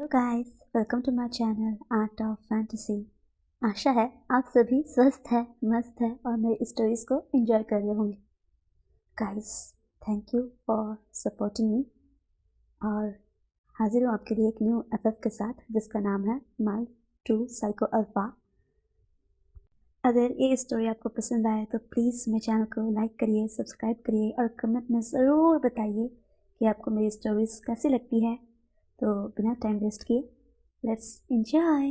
Guys, welcome to my channel art of fantasy. आशा है आप सभी स्वस्थ हैं, मस्त हैं और मेरी स्टोरीज को एंजॉय कर रहे होंगे। Guys, thank you for supporting me और हाजिर हूँ आपके लिए एक न्यू एफएफ के साथ जिसका नाम है माय ट्रू साइको अल्फा। अगर ये स्टोरी आपको पसंद आए तो प्लीज़ मेरे चैनल को लाइक करिए, सब्सक्राइब करिए और कमेंट में ज़रूर बताइए कि आपको मेरी स्टोरीज कैसी लगती है। तो बिना टाइम वेस्ट किए लेट्स एंजॉय।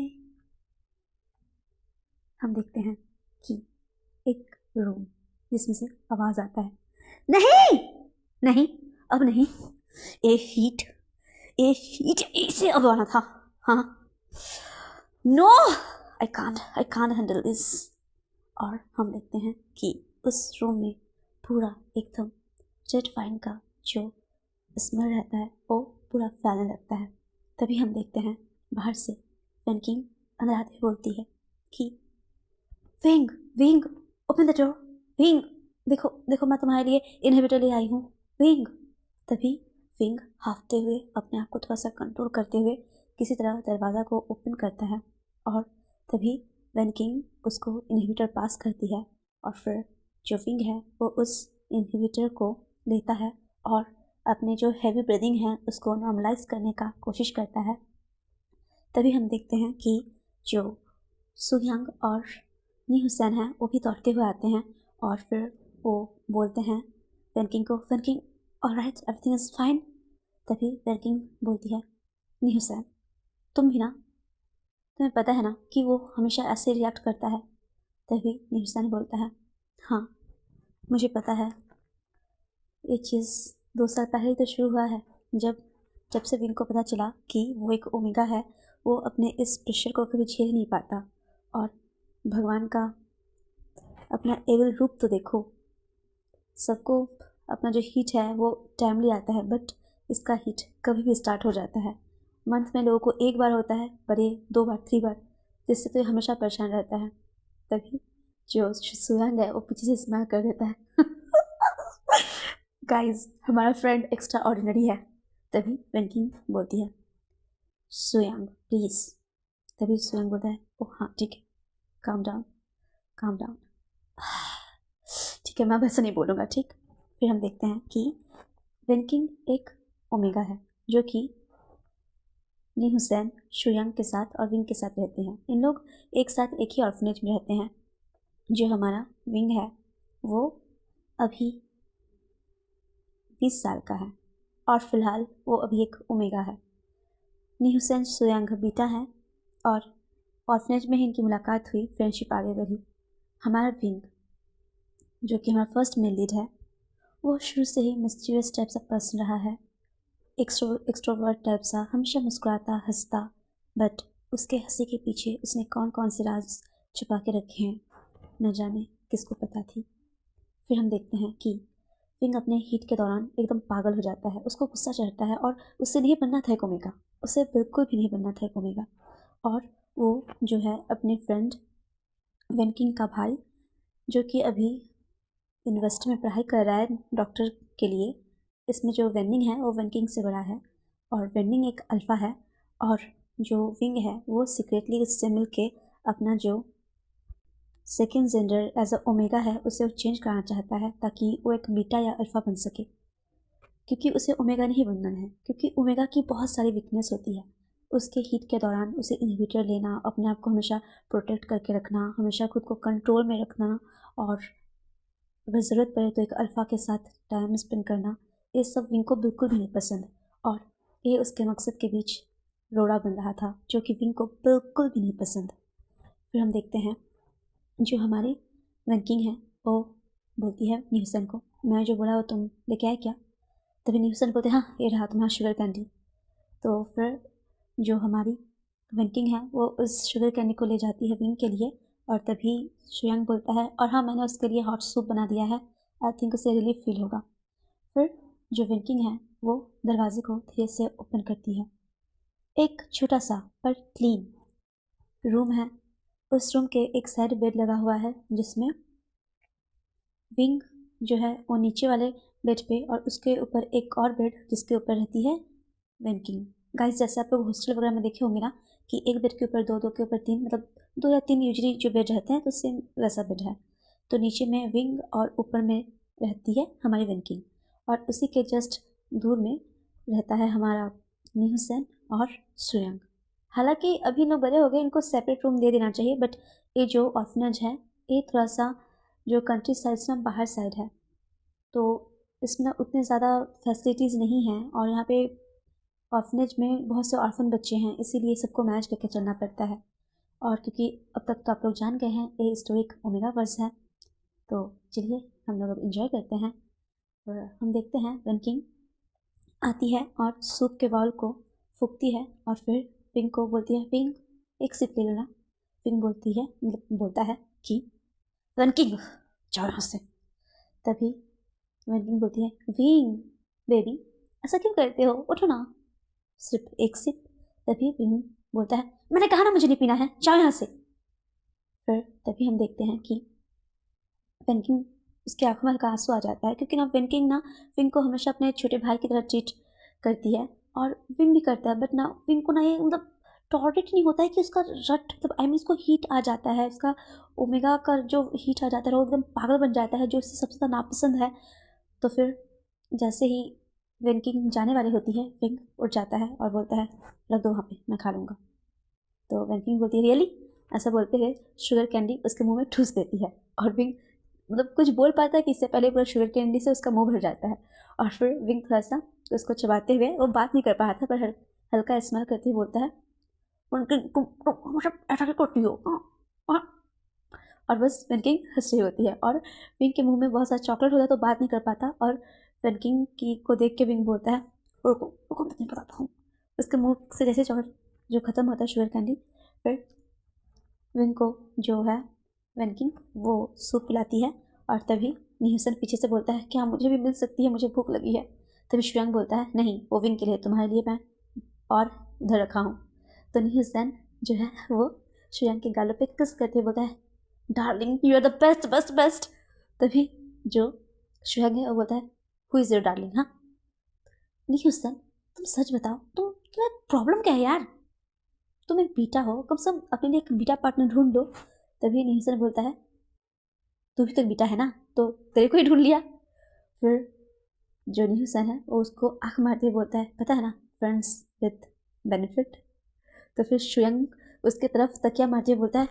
हम देखते हैं कि एक रूम जिसमें से आवाज़ आता है, नहीं नहीं अब नहीं, ए हीट इसे अब आना था। हाँ, no, I can't handle this. और हम देखते हैं कि उस रूम में पूरा एकदम जेट फाइन का जो स्मेल रहता है वो पूरा फैलने लगता है। तभी हम देखते हैं बाहर से वेनकिंग अंदर आते हुए बोलती है कि wing wing open the door, wing देखो देखो मैं तुम्हारे लिए इनहिबिटर ले आई हूँ, विंग। तभी विंग हाफते हुए अपने आप को थोड़ा सा कंट्रोल करते हुए किसी तरह दरवाज़ा को ओपन करता है और तभी वेनकिंग उसको इनहिबिटर पास करती है और फिर जो विंग है वो उस इनहिबिटर को लेता है और अपने जो हैवी ब्रीदिंग है उसको नॉर्मलाइज करने का कोशिश करता है। तभी हम देखते हैं कि जो सुयांग और नी हुसैन हैं वो भी दौड़ते हुए आते हैं और फिर वो बोलते हैं वेनकिंग को, वेनकिंग ऑलराइट, एवरीथिंग इज़ फाइन। तभी वेनकिंग बोलती है, नी हुसैन तुम भी ना, तुम्हें पता है ना कि वो हमेशा ऐसे रिएक्ट करता है। तभी नी हुसैन बोलता है, हाँ मुझे पता है, ये चीज़ 2 साल पहले ही तो शुरू हुआ है जब से विंग को पता चला कि वो एक ओमेगा है। वो अपने इस प्रेशर को कभी झेल नहीं पाता और भगवान का अपना एविल रूप तो देखो, सबको अपना जो हीट है वो टाइमली आता है बट इसका हीट कभी भी स्टार्ट हो जाता है। मंथ में लोगों को 1 बार होता है पर ये 2 बार 3 बार, जिससे तो ये हमेशा परेशान रहता है। तभी जो सुयांग है वो पीछे से स्माइल कर देता है गाइस, हमारा फ्रेंड एक्स्ट्रा ऑर्डिनरी है। तभी वेनकिंग बोलती है, सुयांग प्लीज़। तभी सुयांग बोलता है, ओह हाँ ठीक है, काम डाउन काम डाउन, ठीक है मैं अब ऐसा नहीं बोलूँगा, ठीक। फिर हम देखते हैं कि वेनकिंग एक ओमेगा है जो कि नी हुसैन शुयांग के साथ और विंग के साथ रहते हैं। इन लोग एक साथ एक ही ऑर्फनेज में रहते हैं। जो हमारा विंग है वो अभी 20 साल का है और फिलहाल वो अभी एक ओमेगा है। नी हुसैन सुयांग बीटा है और ऑर्फनेज में ही इनकी मुलाकात हुई, फ्रेंडशिप आगे बढ़ी। हमारा विंग जो कि हमारा फर्स्ट मेल लीड है वो शुरू से ही मिस्टीरियस टाइप सा पर्सन रहा है, एक्सट्रोवर्ट टाइप सा, हमेशा मुस्कुराता हंसता, बट उसके हंसी के पीछे उसने कौन कौन से राज छुपा के रखे हैं न जाने किसको पता थी। फिर हम देखते हैं कि विंग अपने हीट के दौरान एकदम पागल हो जाता है, उसको गुस्सा चढ़ता है और उससे नहीं बनना था एक ओमेगा, उसे बिल्कुल भी नहीं बनना था एक ओमेगा। और वो जो है अपने फ्रेंड वेनकिंग का भाई जो कि अभी यूनिवर्सिटी में पढ़ाई कर रहा है डॉक्टर के लिए, इसमें जो वेनिंग है वो वेनकिंग से बड़ा है और वेनिंग एक अल्फ़ा है और जो विंग है वो सीक्रेटली उससे मिल के अपना जो second gender as a omega है उसे वो चेंज कराना चाहता है ताकि वो एक बीटा या अल्फ़ा बन सके, क्योंकि उसे ओमेगा नहीं बनना है, क्योंकि ओमेगा की बहुत सारी वीकनेस होती है। उसके हीट के दौरान उसे इनहिबिटर लेना, अपने आप को हमेशा प्रोटेक्ट करके रखना, हमेशा खुद को कंट्रोल में रखना और अगर ज़रूरत पड़े तो एक अल्फ़ा के साथ टाइम स्पेंड करना, ये सब विंग को बिल्कुल भी नहीं पसंद और ये उसके मकसद के बीच रोड़ा बन रहा था जो कि विंग को बिल्कुल भी नहीं पसंद। फिर हम देखते हैं जो हमारी वेनकिंग है वो बोलती है नी हुसैन को, मैं जो बोला वो तुम लेके आए क्या? तभी नी हुसैन बोलते हाँ ये रहा तुम्हारा शुगर कैंडी। तो फिर जो हमारी वेनकिंग है वो उस शुगर कैंडी को ले जाती है विंग के लिए और तभी शुयांग बोलता है, और हाँ मैंने उसके लिए हॉट सूप बना दिया है, आई थिंक उसे रिलीफ फील होगा। फिर जो वेनकिंग है वो दरवाजे को धीरे से ओपन करती है। एक छोटा सा पर क्लीन रूम है। उस रूम के एक साइड बेड लगा हुआ है जिसमें विंग जो है वो नीचे वाले बेड पे और उसके ऊपर एक और बेड जिसके ऊपर रहती है वेनकिंग। गाइस जैसे आप लोग हॉस्टल वगैरह में देखे होंगे ना कि एक बेड के ऊपर दो के ऊपर तीन, मतलब 2 या 3 यूजली जो बेड रहते हैं, तो सेम वैसा बेड है। तो नीचे में विंग और ऊपर में रहती है हमारी विंकिंग, और उसी के जस्ट दूर में रहता है हमारा निहुसन और सुयंग। हालांकि अभी लोग बड़े हो गए, इनको सेपरेट रूम दे देना चाहिए, बट ये जो ऑर्फनेज है ये थोड़ा सा जो कंट्री साइड से ना बाहर साइड है, तो इसमें उतने ज़्यादा फैसिलिटीज़ नहीं हैं, और यहाँ पे ऑर्फनेज में बहुत से ऑर्फन बच्चे हैं, इसीलिए सबको मैनेज करके चलना पड़ता है। और क्योंकि अब तक तो आप लोग जान गए हैं ये हिस्टोरिक ओमेगा वर्स है, तो चलिए हम लोग अब इंजॉय करते हैं। और हम देखते हैं विंकिंग आती है और सूप के बाउल को फूकती है, और फिर विंग को बोलती है, विंग एक सिप ले लेना। विंग बोलती है, मतलब बोलता है कि विंकिंग जाओ यहाँ से। तभी विंकिंग बोलती है, विंग बेबी ऐसा क्यों करते हो, उठो ना, सिर्फ एक सिप। तभी विंग बोलता है, मैंने कहा ना मुझे नहीं पीना है, जाओ यहाँ से। फिर तभी हम देखते हैं कि विंकिंग, उसके आंखों में हल्का आंसू आ जाता है, क्योंकि ना विंकिंग ना विंग को हमेशा अपने छोटे भाई की तरह ट्रीट करती है, और विंग भी करता है, बट ना विंग को ना ये मतलब टॉलरेट नहीं होता है कि उसका रट, मतलब आई मीन उसको हीट आ जाता है, उसका ओमेगा का जो हीट आ जाता है वो एकदम पागल बन जाता है, जो उससे सबसे ज़्यादा नापसंद है। तो फिर जैसे ही विंकिंग जाने वाली होती है, विंग उठ जाता है और बोलता है, रख दो वहाँ पे, मैं खा लूँगा। तो विंकिंग बोलती है, रियली, ऐसा बोलते हुए शुगर कैंडी उसके मुंह में ठूस देती है, और विंग मतलब कुछ बोल पाता है कि इससे पहले पूरा शुगर कैंडी से उसका मुंह भर जाता है, और फिर विंग थोड़ा सा उसको चबाते हुए, वो बात नहीं कर पा रहा था पर हल्का स्मेल करते हुए बोलता है, तुम ऐसा क्या करती हो। और बस विंकिंग हंस रही होती है, और विंग के मुंह में बहुत सारा चॉकलेट होता है तो बात नहीं कर पाता, और विंकिंग की को देख के विंग बोलता है, रुको रुको मैं तुम्हें बताता हूँ। उसके मुंह से जैसे चॉकलेट जो ख़त्म होता है शुगर कैंडी, फिर विंग को जो है विंकिंग वो सूप पिलाती है, और तभी निहुसन पीछे से बोलता है, क्या मुझे भी मिल सकती है, मुझे भूख लगी है। तभी शुयांग बोलता है, नहीं वो विंग के लिए, तुम्हारे लिए मैं और उधर रखा हूँ। तो निहुसन जो है वो शुयांग के गालों पे किस करते बोलता है, darling you are the best best best. तभी जो शुयांग है वो बोलता है, हु इज़ योर डार्लिंग। हाँ निहुसन, तुम सच बताओ, तुम्हें प्रॉब्लम क्या है यार, तुम एक बीटा हो, कम से कम अपने लिए एक बीटा पार्टनर ढूंढ लो। तभी निहुसन बोलता है, तू भी तो एक बीटा है ना, तो तेरे को ही ढूंढ लिया। फिर जो निहुसन है वो उसको आँख मारते हुए बोलता है, पता है ना, फ्रेंड्स विथ बेनिफिट। तो फिर शुयंग उसके तरफ तकिया मारते हुए बोलता है,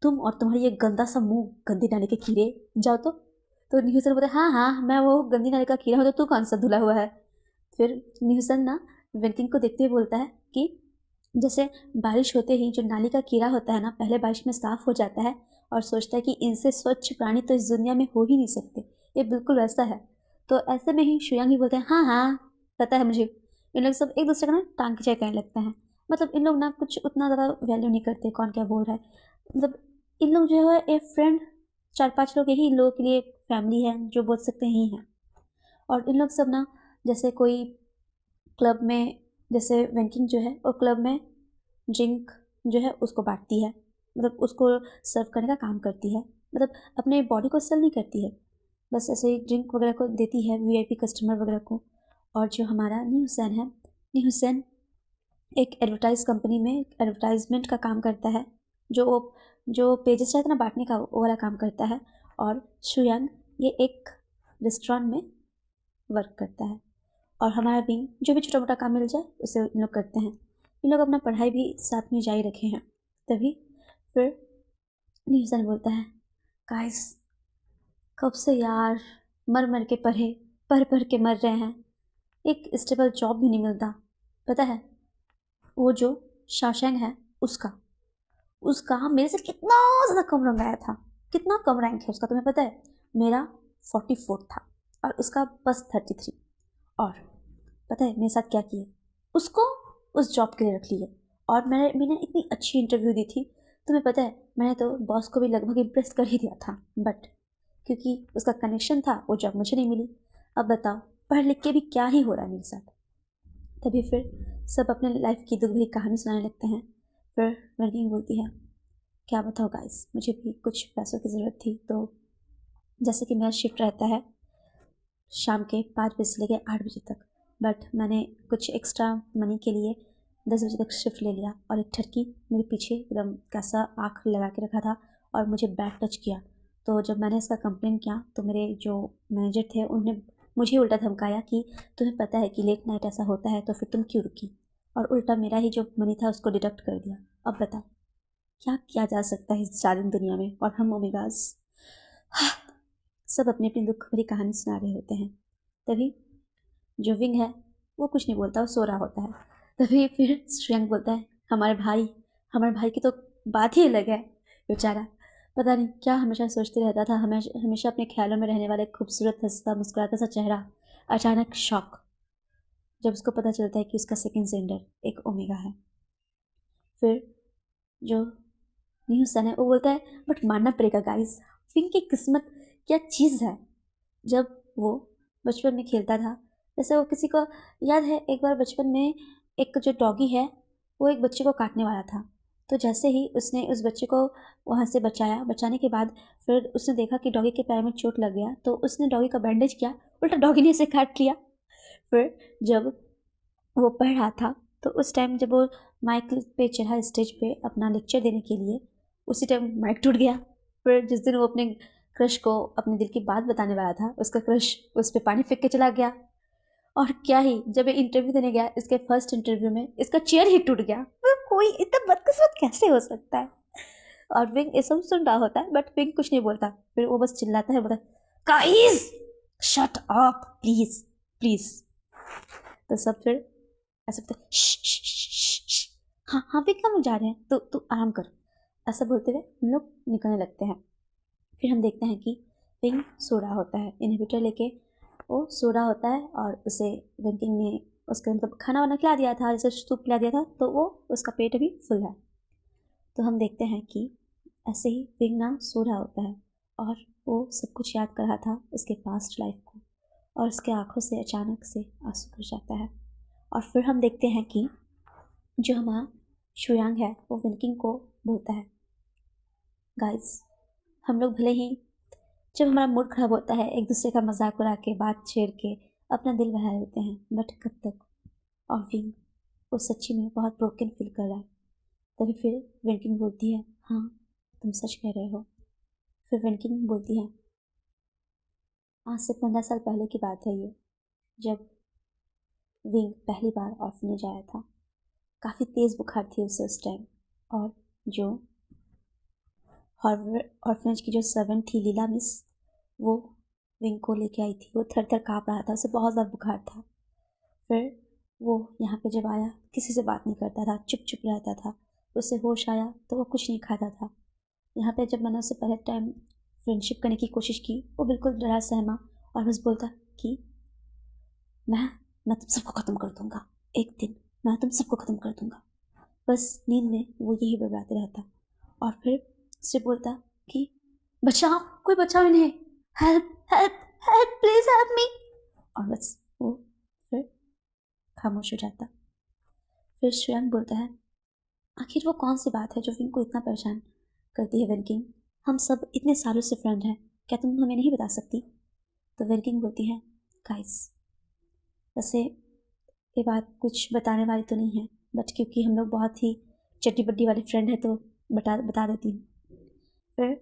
तुम और तुम्हारी ये गंदा सा मुंह, गंदी नाली के कीड़े, जाओ तो निहुसन बोलता है, हाँ हाँ मैं वो गंदी नाली का कीड़ा हूँ, तो तू कौन सा धुला हुआ है। फिर निहुसन ना विंकिंग को देखते हुए बोलता है कि जैसे बारिश होते ही जो नाली का कीड़ा होता है ना, पहले बारिश में साफ हो जाता है और सोचता है कि इनसे स्वच्छ प्राणी तो इस दुनिया में हो ही नहीं सकते, ये बिल्कुल वैसा है। तो ऐसे में ही शुयांग भी बोलते हैं, हाँ हाँ पता है मुझे। इन लोग सब एक दूसरे का ना टांग खिंचाई करने लगते हैं, मतलब इन लोग ना कुछ उतना ज़्यादा वैल्यू नहीं करते कौन क्या बोल रहा है, मतलब इन लोग जो है एक फ्रेंड, 4-5 लोग यही इन लोगों के लिए फैमिली है जो बोल सकते ही हैं। और इन लोग सब ना जैसे कोई क्लब में, जैसे वेंकिंग जो है वो क्लब में ड्रिंक जो है उसको बांटती है, मतलब उसको सर्व करने का काम करती है, मतलब अपने बॉडी को सेल नहीं करती है, बस ऐसे ही ड्रिंक वगैरह को देती है वीआईपी कस्टमर वगैरह को। और जो हमारा नी हुसैन है, नी हुसैन एक एडवर्टाइज कंपनी में एडवर्टाइजमेंट का काम करता है, जो पेजेस रहता है ना बांटने का, वो वाला काम करता है। और शुयांग ये एक रेस्टोरेंट में वर्क करता है, और हमारा विंग जो भी छोटा मोटा काम मिल जाए उसे इन लोग करते हैं। इन लोग अपना पढ़ाई भी साथ में जारी रखे हैं। तभी फिर न्यूज़न बोलता है, गाइस कब से यार मर मर के पढ़ के मर रहे हैं, एक स्टेबल जॉब भी नहीं मिलता। पता है वो जो शाशैंग है उसका उसका मेरे से कितना ज़्यादा कम रंग आया था, कितना कम रैंक है उसका, तुम्हें पता है? मेरा 44 था और उसका बस 33। और पता है मेरे साथ क्या किए, उसको उस जॉब के लिए रख लिए। और मैंने इतनी अच्छी इंटरव्यू दी थी, तुम्हें पता है मैंने तो बॉस को भी लगभग इम्प्रेस कर ही दिया था, बट क्योंकि उसका कनेक्शन था वो जॉब मुझे नहीं मिली। अब बताओ पढ़ लिख के भी क्या ही हो रहा है मेरे साथ। तभी फिर सब अपने लाइफ की दुख भरी कहानी सुनाने लगते हैं। फिर वर्किंग बोलती है, क्या बताओ गाइस, मुझे भी कुछ पैसों की ज़रूरत थी, तो जैसे कि मेरा शिफ्ट रहता है शाम के 5 बजे से लेकर 8 बजे तक, बट मैंने कुछ एक्स्ट्रा मनी के लिए 10 बजे तक शिफ्ट ले लिया और एक ठरकी मेरे पीछे एकदम कैसा आँख लगा के रखा था और मुझे बैड टच किया। तो जब मैंने इसका कंप्लेन किया तो मेरे जो मैनेजर थे उन्होंने मुझे उल्टा धमकाया कि तुम्हें पता है कि लेट नाइट ऐसा होता है तो फिर तुम क्यों रुकी, और उल्टा मेरा ही जो मनी था उसको डिडक्ट कर दिया। अब बताओ क्या किया जा सकता है इस जालिम दुनिया में। और हम ओमेगाज सब अपनी अपनी दुख भरी कहानी सुना रहे होते हैं। तभी जो विंग है वो कुछ नहीं बोलता, वो सो रहा होता है। तभी फिर श्रेयांक बोलता है हमारे भाई की तो बात ही अलग है। बेचारा पता नहीं क्या हमेशा सोचते रहता था, हमेशा अपने ख्यालों में रहने वाले खूबसूरत हंसता मुस्कुराता सा चेहरा अचानक शॉक जब उसको पता चलता है कि उसका सेकंड जेंडर एक ओमेगा है। फिर जो न्यूसन है वो बोलता है बट मानना पड़ेगा गाइस, विंग की किस्मत क्या चीज़ है। जब वो बचपन में खेलता था, जैसे वो किसी को याद है एक बार बचपन में एक जो डॉगी है वो एक बच्चे को काटने वाला था, तो जैसे ही उसने उस बच्चे को वहाँ से बचाने के बाद फिर उसने देखा कि डॉगी के पैर में चोट लग गया, तो उसने डॉगी का बैंडेज किया, उल्टा डॉगी ने इसे काट लिया। फिर जब वो पढ़ रहा था तो उस टाइम जब वो माइक पे चढ़ा स्टेज पे अपना लेक्चर देने के लिए, उसी टाइम माइक टूट गया। फिर जिस दिन वो अपने क्रश को अपने दिल की बात बताने वाला था, उसका क्रश उस पर पानी फेंक के चला गया। और क्या ही, जब ये इंटरव्यू देने गया इसके फर्स्ट इंटरव्यू में इसका चेयर ही टूट गया। कोई इतना बदकिस्मत कैसे हो सकता है। और विंग ये सब सुन रहा होता है बट विंग कुछ नहीं बोलता, फिर वो बस चिल्लाता है, बोलता guys shut up please please. तो सब फिर ऐसा बोलते हाँ हाँ विंग हम लोग जा रहे हैं तो तू आराम कर, ऐसा बोलते हुए हम लोग निकलने लगते हैं। फिर हम देखते हैं कि विंग सो रहा होता है, इनहिबिटर लेके वो सो रहा होता है और उसे विंकिंग ने उसके मतलब खाना वाना खिला दिया था, जैसे सूप खिला दिया था, तो वो उसका पेट अभी फुल है। तो हम देखते हैं कि ऐसे ही विंग ना सो रहा होता है और वो सब कुछ याद कर रहा था उसके पास्ट लाइफ को, और उसके आंखों से अचानक से आंसू गिर जाता है। और फिर हम देखते हैं कि जो हमारा शुयांग है वो विंकिंग को बोलता है गाइस हम लोग भले ही जब हमारा मूड खराब होता है एक दूसरे का मजाक उड़ा के बात छेड़ के अपना दिल बहला लेते हैं, बट कब तक। और विंग वो सच्ची में बहुत ब्रोकन फील कर रहा है। तभी फिर विंकिंग बोलती है हाँ तुम सच कह रहे हो। फिर विंकिंग बोलती है आज से 15 साल पहले की बात है ये, जब विंग पहली बार ऑर्फनेज आया था। काफ़ी तेज़ बुखार थी उसे उस टाइम, और जो ऑर्फनेज की जो सर्वेंट थी लीला मिस, वो विंग को लेके आई थी। वो थर थर काँप रहा था, उसे बहुत ज़्यादा बुखार था। फिर वो यहाँ पे जब आया किसी से बात नहीं करता था, चुप चुप रहता था। उसे होश आया तो वो कुछ नहीं खाता था। यहाँ पे जब मैंने उससे पहले टाइम फ्रेंडशिप करने की कोशिश की, वो बिल्कुल डरा सहमा और बस बोलता कि मैं मैं तुम सबको ख़त्म कर दूँगा, एक दिन मैं तुम सबको ख़त्म कर दूँगा। बस नींद में वो यही बर्बादे रहता। और फिर उससे बोलता कि बचाओ, कोई बचाओ इन्हें, help help help please help me. और बस वो फिर खामोश हो जाता। फिर श्रेयांक बोलता है आखिर वो कौन सी बात है जो विंग को इतना परेशान करती है विंकिंग, हम सब इतने सालों से फ्रेंड हैं, क्या तुम हमें नहीं बता सकती। तो विंकिंग बोलती है गाइस वैसे ये बात कुछ बताने वाली तो नहीं है, बट क्योंकि हम लोग बहुत ही चट्टी बड्डी वाले फ्रेंड हैं तो बता देती हूँ। फिर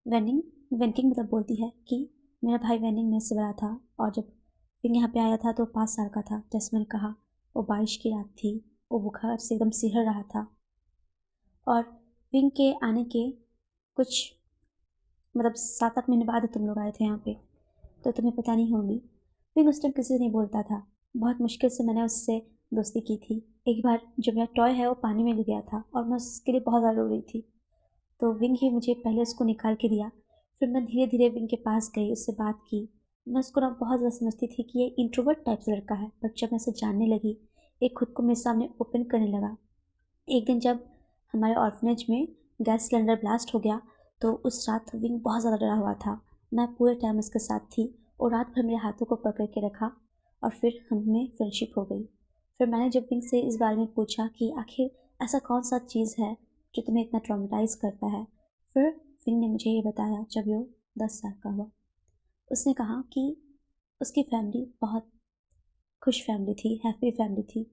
वेंकिंग मतलब बोलती है कि मेरा भाई वेनिंग में से बड़ा था, और जब विंग यहाँ पे आया था तो 5 साल का था। जैसे मैंने कहा वो बारिश की रात थी, वो बुखार से एकदम सिहर रहा था। और विंग के आने के कुछ मतलब 7-8 महीने बाद तुम लोग आए थे यहाँ पे, तो तुम्हें पता नहीं होगी। विंग उस टाइम किसी से नहीं बोलता था, बहुत मुश्किल से मैंने उससे दोस्ती की थी। एक बार जो मेरा टॉय है वो पानी में गिर गया था और मैं उसके लिए बहुत ज़्यादा रो रही थी, तो विंग ही मुझे पहले उसको निकाल के दिया। फिर मैं धीरे धीरे विंग के पास गई, उससे बात की। मैं उसको ना बहुत ज़्यादा समझती थी कि ये इंट्रोवर्ट टाइप से लड़का है, बट जब मैं उसे जानने लगी एक खुद को मेरे सामने ओपन करने लगा। एक दिन जब हमारे ऑर्फनेज में गैस सिलेंडर ब्लास्ट हो गया तो उस रात विंग बहुत ज़्यादा डरा हुआ था। मैं पूरे टाइम उसके साथ थी और रात भर मेरे हाथों को पकड़ के रखा, और फिर हमें फ्रेंडशिप हो गई। फिर मैंने जब विंग से इस बारे में पूछा कि आखिर ऐसा कौन सा चीज़ है जो तुम्हें इतना ट्रॉमेटाइज़ करता है, फिर विंग ने मुझे ये बताया जब वो 10 साल का हुआ। उसने कहा कि उसकी फैमिली बहुत खुश फैमिली थी, हैप्पी फैमिली थी।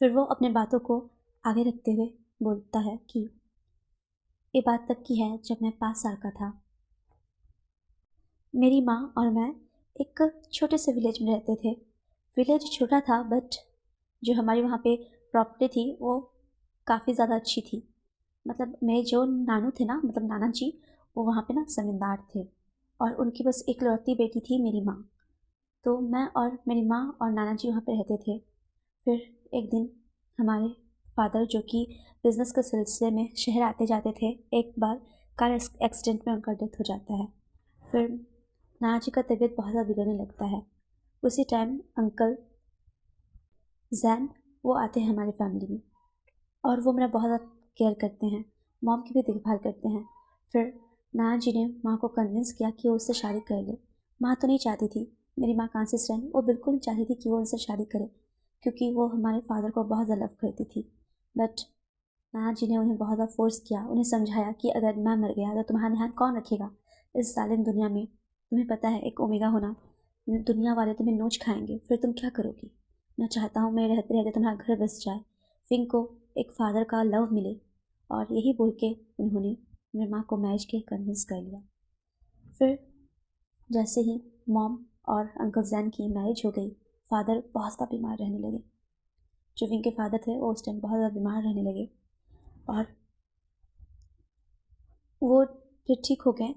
फिर वो अपने बातों को आगे रखते हुए बोलता है कि ये बात तब की है जब मैं 5 साल का था। मेरी माँ और मैं एक छोटे से विलेज में रहते थे। विलेज छोटा था बट जो हमारी वहाँ पे प्रॉपर्टी थी वो काफ़ी ज़्यादा अच्छी थी। मतलब मेरे जो नानू थे ना, मतलब नाना जी, वो वहाँ पे ना ज़मींदार थे और उनकी बस इकलौती बेटी थी मेरी माँ। तो मैं और मेरी माँ और नाना जी वहाँ पे रहते थे। फिर एक दिन हमारे फादर, जो कि बिज़नेस के सिलसिले में शहर आते जाते थे, एक बार कार एक्सीडेंट में उनका डेथ हो जाता है। फिर नाना जी का तबीयत बहुत ज़्यादा बिगड़ने लगता है। उसी टाइम अंकल जैन वो आते हैं हमारी फैमिली में और वो मेरा बहुत ज़्यादा केयर करते हैं, मॉम की भी देखभाल करते हैं। फिर नाना जी ने माँ को कन्विंस किया कि वो उससे शादी कर ले। माँ तो नहीं चाहती थी, मेरी माँ कांसिस रहनी, वो बिल्कुल नहीं चाहती थी कि वो उनसे शादी करे क्योंकि वो हमारे फादर को बहुत ज़्यादा लव करती थी। बट नाना जी ने उन्हें बहुत ज़्यादा फोर्स किया, उन्हें समझाया कि अगर मैं मर गया तो तुम्हारा ध्यान कौन रखेगा इस जालिम दुनिया में। तुम्हें पता है एक ओमेगा होना, दुनिया वाले तुम्हें नोच खाएंगे, फिर तुम क्या करोगी। मैं चाहता हूँ मेरे रहते रहते तुम्हारा घर बस जाए, फिंग को एक फादर का लव मिले। और यही बोल के उन्होंने मेरी माँ को मैरिज के कन्विंस कर लिया। फिर जैसे ही मॉम और अंकल जैन की मैरिज हो गई, फादर बहुत ज़्यादा बीमार रहने लगे। जो विंग के फादर थे वो उस टाइम बहुत ज़्यादा बीमार रहने लगे और वो फिर ठीक हो गए।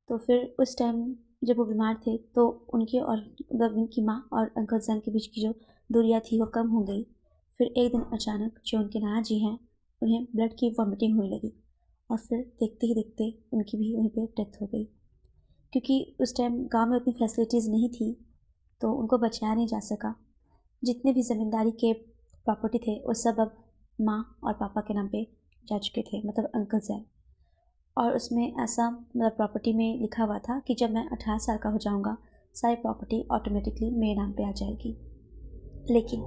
तो फिर उस टाइम जब वो बीमार थे तो उनके और मतलब उनकी माँ और अंकल जैन के बीच की जो दूरियाँ थी वो कम हो गई। फिर एक दिन अचानक जो उनके नाना जी हैं, उन्हें ब्लड की वॉमिटिंग होने लगी और फिर देखते ही देखते उनकी भी वहीं पे डेथ हो गई। क्योंकि उस टाइम गांव में उतनी फैसिलिटीज़ नहीं थी तो उनको बचाया नहीं जा सका। जितने भी ज़मींदारी के प्रॉपर्टी थे वो सब अब माँ और पापा के नाम पे जा चुके थे, मतलब अंकल जैन। और उसमें ऐसा मतलब प्रॉपर्टी में लिखा हुआ था कि जब मैं 18 साल का हो जाऊंगा सारी प्रॉपर्टी ऑटोमेटिकली मेरे नाम पे आ जाएगी। लेकिन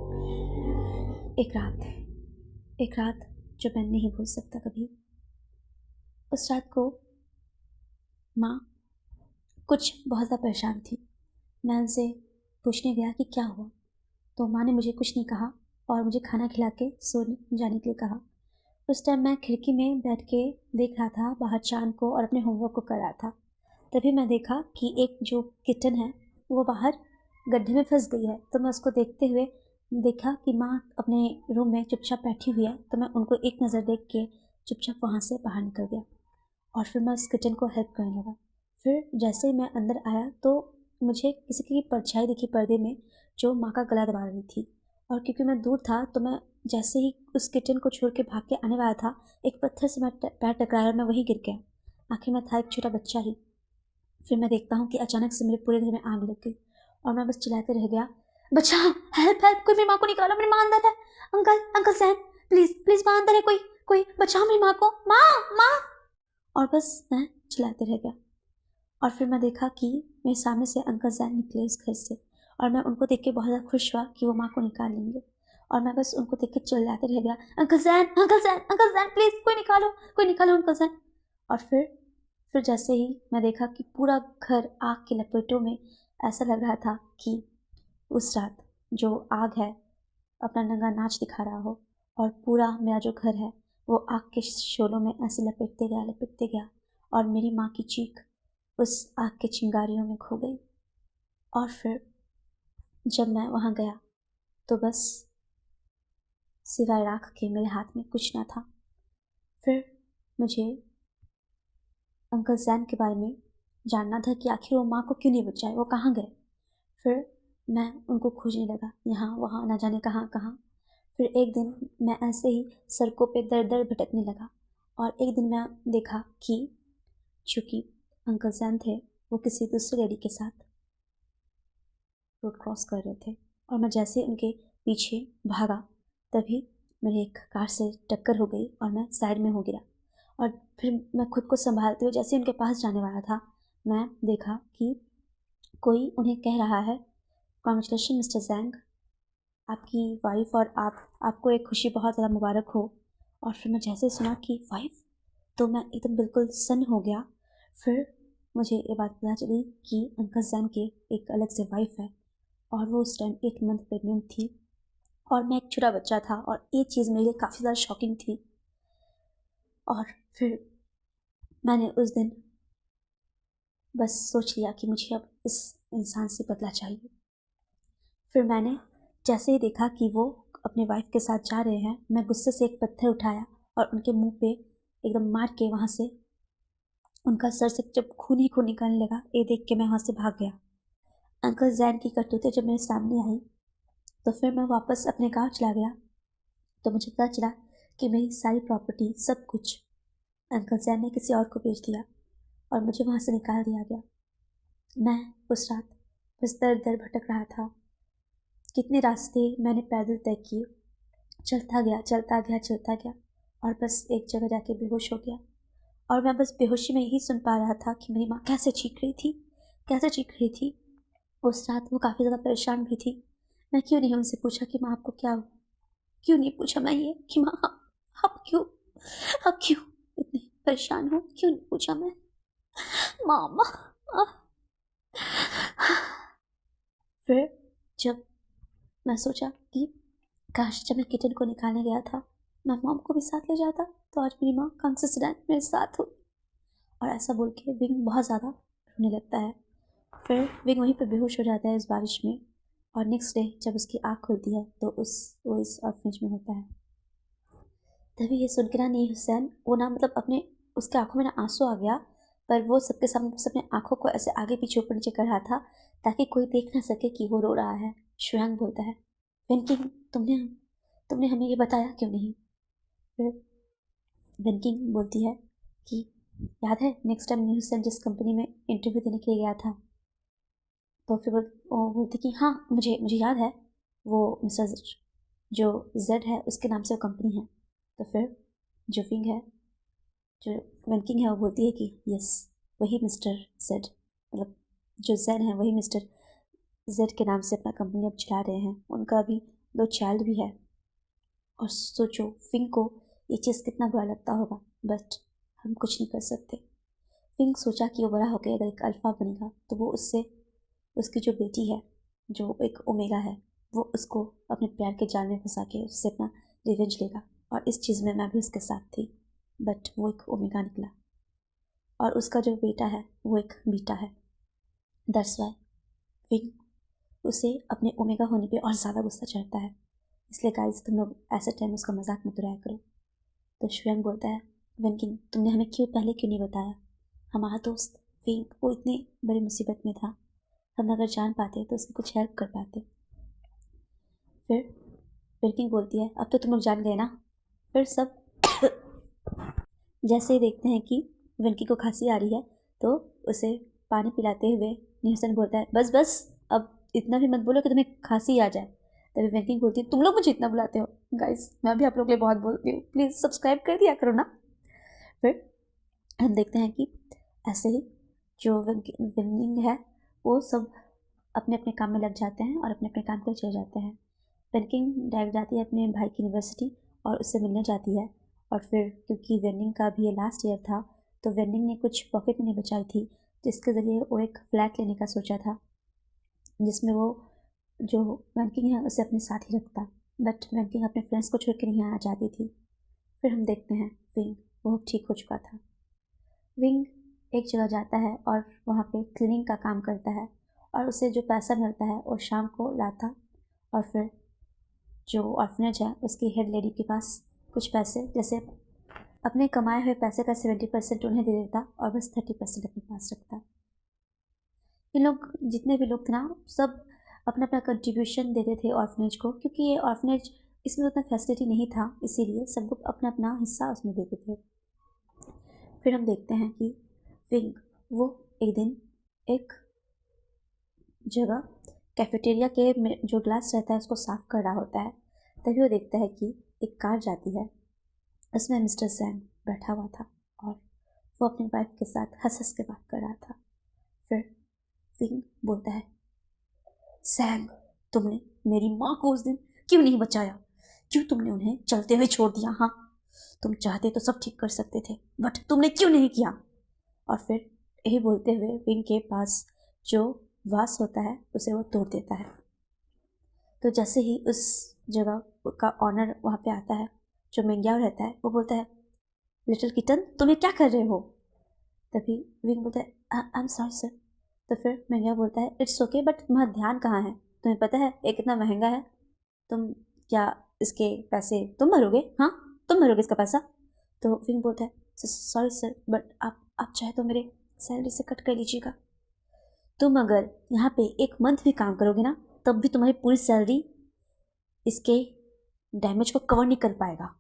एक रात जो मैं नहीं भूल सकता कभी। उस रात को माँ कुछ बहुत ज़्यादा परेशान थी। मैं उनसे पूछने गया कि क्या हुआ, तो माँ ने मुझे कुछ नहीं कहा और मुझे खाना खिला के सोने जाने के लिए कहा। उस टाइम मैं खिड़की में बैठ के देख रहा था बाहर चाँद को और अपने होमवर्क को कर रहा था। तभी मैं देखा कि एक जो किटन है वो बाहर गड्ढे में फंस गई है। तो मैं उसको देखते हुए देखा कि माँ अपने रूम में चुपचाप बैठी हुई है। तो मैं उनको एक नज़र देख के चुपचाप वहाँ से बाहर निकल गया और फिर मैं उस किचन को हेल्प करने लगा। फिर जैसे ही मैं अंदर आया तो मुझे किसी की परछाई दिखी पर्दे में जो माँ का गला दबा रही थी। और क्योंकि मैं दूर था तो मैं जैसे ही उस किचन को छोड़ के भाग के आने वाला था, एक पत्थर से मैं पैर टकराया और मैं वहीं गिर गया। आखिर मैं था एक छोटा बच्चा ही। फिर मैं देखता हूँ कि अचानक से मेरे पूरे घर में आग लग गई और मैं बस चिल्लाते रह गया, बचाओ, हेल्प हेल्प, कोई मेरी माँ को निकालो, मेरी माँ अंदर है, uncle uncle San, please please माँ अंदर है, कोई कोई बचाओ मेरी माँ को, माँ माँ। और बस मैं चिल्लाते रह गया। और फिर मैं देखा कि मेरे सामने से अंकल जैन निकले उस घर से और मैं उनको देख के बहुत ज़्यादा खुश हुआ कि वो माँ को निकाल लेंगे। और मैं बस उनको देख के चिल्लाते रह गया, uncle Jain uncle Jain uncle Jain, please कोई निकालो अंकल जैन। और फिर जैसे ही मैं देखा कि पूरा घर आग के लपेटों में, ऐसा लग रहा था कि उस रात जो आग है अपना नंगा नाच दिखा रहा हो और पूरा मेरा जो घर है वो आग के शोलों में ऐसे लपेटते गया और मेरी माँ की चीख उस आग के चिंगारियों में खो गई। और फिर जब मैं वहाँ गया तो बस सिवाय राख के मेरे हाथ में कुछ ना था। फिर मुझे अंकल जैन के बारे में जानना था कि आखिर वो माँ को क्यों नहीं बचाए, वो कहाँ गए। फिर मैं उनको खोजने लगा, यहाँ वहाँ ना जाने कहाँ कहाँ। फिर एक दिन मैं ऐसे ही सड़कों पे दर दर भटकने लगा और एक दिन मैं देखा कि चूँकि अंकल जैन थे वो किसी दूसरे लेडी के साथ रोड क्रॉस कर रहे थे और मैं जैसे उनके पीछे भागा तभी मेरी एक कार से टक्कर हो गई और मैं साइड में हो गिरा। और फिर मैं खुद को संभालते हुए जैसे उनके पास जाने वाला था, मैं देखा कि कोई उन्हें कह रहा है, कॉन्ग्रेचुलेशन मिस्टर जैंग, आपकी वाइफ और आपको एक खुशी बहुत ज़्यादा मुबारक हो। और फिर मैं जैसे सुना कि वाइफ, तो मैं एकदम बिल्कुल सन्न हो गया। फिर मुझे ये बात पता चली कि अंकल जैन के एक अलग से वाइफ है और वो उस टाइम 8 मंथ प्रेग्नेंट थी और मैं एक छोटा बच्चा था और ये चीज़ मेरे लिए काफ़ी ज़्यादा शॉकिंग थी। और फिर मैंने उस दिन बस सोच लिया कि मुझे अब इस इंसान से बदला चाहिए। फिर मैंने जैसे ही देखा कि वो अपने वाइफ के साथ जा रहे हैं, मैं गुस्से से एक पत्थर उठाया और उनके मुंह पे एकदम मार के वहाँ से उनका सर से जब खून ही खून निकलने लगा, ये देख के मैं वहाँ से भाग गया। अंकल जैन की करतूतें जब मेरे सामने आई तो फिर मैं वापस अपने गांव चला गया। तो मुझे पता चला कि मेरी सारी प्रॉपर्टी सब कुछ अंकल जैन ने किसी और को बेच दिया और मुझे वहाँ से निकाल दिया गया। मैं उस रात बस दर दर भटक रहा था। कितने रास्ते मैंने पैदल तय किए, चलता गया चलता गया चलता गया और बस एक जगह जाके बेहोश हो गया। और मैं बस बेहोशी में यही सुन पा रहा था कि मेरी माँ कैसे चीख रही थी, कैसे चीख रही थी। उस रात वो काफ़ी ज़्यादा परेशान भी थी। मैं क्यों नहीं उनसे पूछा कि माँ आपको क्या हुआ, क्यों नहीं पूछा मैं ये कि माँ आप क्यों इतने परेशान हो, क्यों नहीं पूछा मैं मामा। फिर जब मैं सोचा कि काश जब मैं किचन को निकालने गया था मैं मॉम को भी साथ ले जाता तो आज मेरी माँ कंसिस्टेंट मेरे साथ हो। और ऐसा बोल के विंग बहुत ज़्यादा रोने लगता है। फिर विंग वहीं पर बेहोश हो जाता है इस बारिश में। और नेक्स्ट डे जब उसकी आँख खुलती है तो वो इस ऑर्फनेज में होता है। तभी ये सुन के ना नी हुसैन वो ना मतलब अपने उसके आंखों में ना आंसू आ गया, पर वो सबके सामने बस अपने आंखों को ऐसे आगे पीछे ऊपर नीचे कर रहा था ताकि कोई देख ना सके कि वो रो रहा है। शुयांग बोलता है, वेनकिंग तुमने हमें ये बताया क्यों नहीं? फिर वेनकिंग बोलती है कि याद है नेक्स्ट टाइम नी हुसैन जिस कंपनी में इंटरव्यू देने के लिए गया था, तो फिर वो बोलती कि हाँ मुझे मुझे याद है, वो मिस्टर जो जेड है उसके नाम से वो कंपनी है। तो फिर जो विंग है जो वेनकिंग है वो बोलती है कि यस वही मिस्टर जेड, मतलब जो जेन है वही मिस्टर जेड के नाम से अपना कंपनी अब चला रहे हैं। उनका अभी 2 चाइल्ड भी है। और सोचो विंग को ये चीज़ कितना बुरा लगता होगा, बट हम कुछ नहीं कर सकते। विंग सोचा कि वो बड़ा होकर अगर एक अल्फ़ा बनेगा तो वो उससे उसकी जो बेटी है जो एक ओमेगा है वो उसको अपने प्यार के जाल में फंसा के उससे अपना रिवेंज लेगा। और इस चीज़ में मैं भी उसके साथ थी, बट वो एक ओमेगा निकला और उसका जो बेटा है वो एक बीटा है। दैट्स वाई विंग उसे अपने ओमेगा होने पे और ज़्यादा गुस्सा चढ़ता है। इसलिए गाइस तुम लोग ऐसे टाइम उसका मजाक मत उड़ाया करो। तो शुयांग बोलता है, वेनकिंग तुमने हमें पहले क्यों नहीं बताया? हमारा दोस्त विंग वो इतनी बड़ी मुसीबत में था, हम अगर जान पाते तो उसकी कुछ हेल्प कर पाते। फिर वेनकिंग बोलती है, अब तो तुम लोग जान गए ना? फिर सब जैसे ही देखते हैं कि वेनकी को खांसी आ रही है तो उसे पानी पिलाते हुए न्यूसन बोलता है, बस बस अब इतना भी मत बोलो कि तुम्हें खांसी आ जाए। तभी वेनकी बोलती है, तुम लोग मुझे इतना बुलाते हो? गाइस मैं भी आप लोग के लिए बहुत बोलती हूँ, प्लीज़ सब्सक्राइब कर दिया करो ना। फिर हम देखते हैं कि ऐसे ही जो विनिंग है वो सब अपने अपने काम में लग जाते हैं और अपने अपने काम पर चले जाते हैं। वेनकिंग डायरेक्ट जाती है अपने भाई की यूनिवर्सिटी और उससे मिलने जाती है। और फिर क्योंकि वेनिंग का भी ये लास्ट ईयर था तो वेनिंग ने कुछ पॉकेट मनी बचाई थी जिसके ज़रिए वो एक फ्लैट लेने का सोचा था जिसमें वो जो वेनकिंग है उसे अपने साथ ही रखता। बट वेनकिंग अपने फ्रेंड्स को छोड़ के नहीं आना चाहती थी। फिर हम देखते हैं विंग वो ठीक हो चुका था। विंग एक जगह जाता है और वहाँ पे क्लीनिंग का काम करता है और उसे जो पैसा मिलता है वो शाम को लाता और फिर जो ऑर्फनेज है उसकी हेड लेडी के पास कुछ पैसे जैसे अपने कमाए हुए पैसे का 70% उन्हें दे देता और बस 30% अपने पास रखता। ये लोग जितने भी लोग थे ना सब अपना अपना कंट्रीब्यूशन देते थे ऑर्फनेज को, क्योंकि ये ऑर्फनेज इसमें उतना फैसिलिटी नहीं था इसीलिए सब लोग अपना अपना हिस्सा उसमें देते थे। फिर हम देखते हैं कि विंग वो एक दिन एक जगह कैफेटेरिया के जो ग्लास रहता है उसको साफ कर रहा होता है। तभी वो देखता है कि एक कार जाती है, उसमें मिस्टर जैन बैठा हुआ था और वो अपनी वाइफ के साथ हंस हंस के बात कर रहा था। फिर विंग बोलता है, सैंग तुमने मेरी माँ को उस दिन क्यों नहीं बचाया? क्यों तुमने उन्हें चलते हुए छोड़ दिया? हाँ तुम चाहते तो सब ठीक कर सकते थे बट तुमने क्यों नहीं किया? और फिर यही बोलते हुए विंग के पास जो वास होता है उसे वो तोड़ देता है। तो जैसे ही उस जगह का ऑनर वहाँ पे आता है, जो मेंग्याओ रहता है। वो बोलता है, लिटिल किटन तुम ये क्या कर रहे हो? तभी विंग बोलता है, आई एम सॉरी सर। तो फिर मेंग्याओ बोलता है, इट्स ओके, बट तुम्हारा ध्यान कहाँ है? तुम्हें पता है ये कितना महंगा है? तुम क्या इसके पैसे तुम भरोगे? हाँ, तुम भरोगे इसका पैसा? तो विंग बोलता है, सॉरी सर, बट आप चाहे तो मेरे सैलरी से कट कर लीजिएगा। तुम अगर यहाँ पे एक मंथ भी काम करोगे ना, तब भी तुम्हारी पूरी सैलरी इसके डैमेज को कवर नहीं कर पाएगा।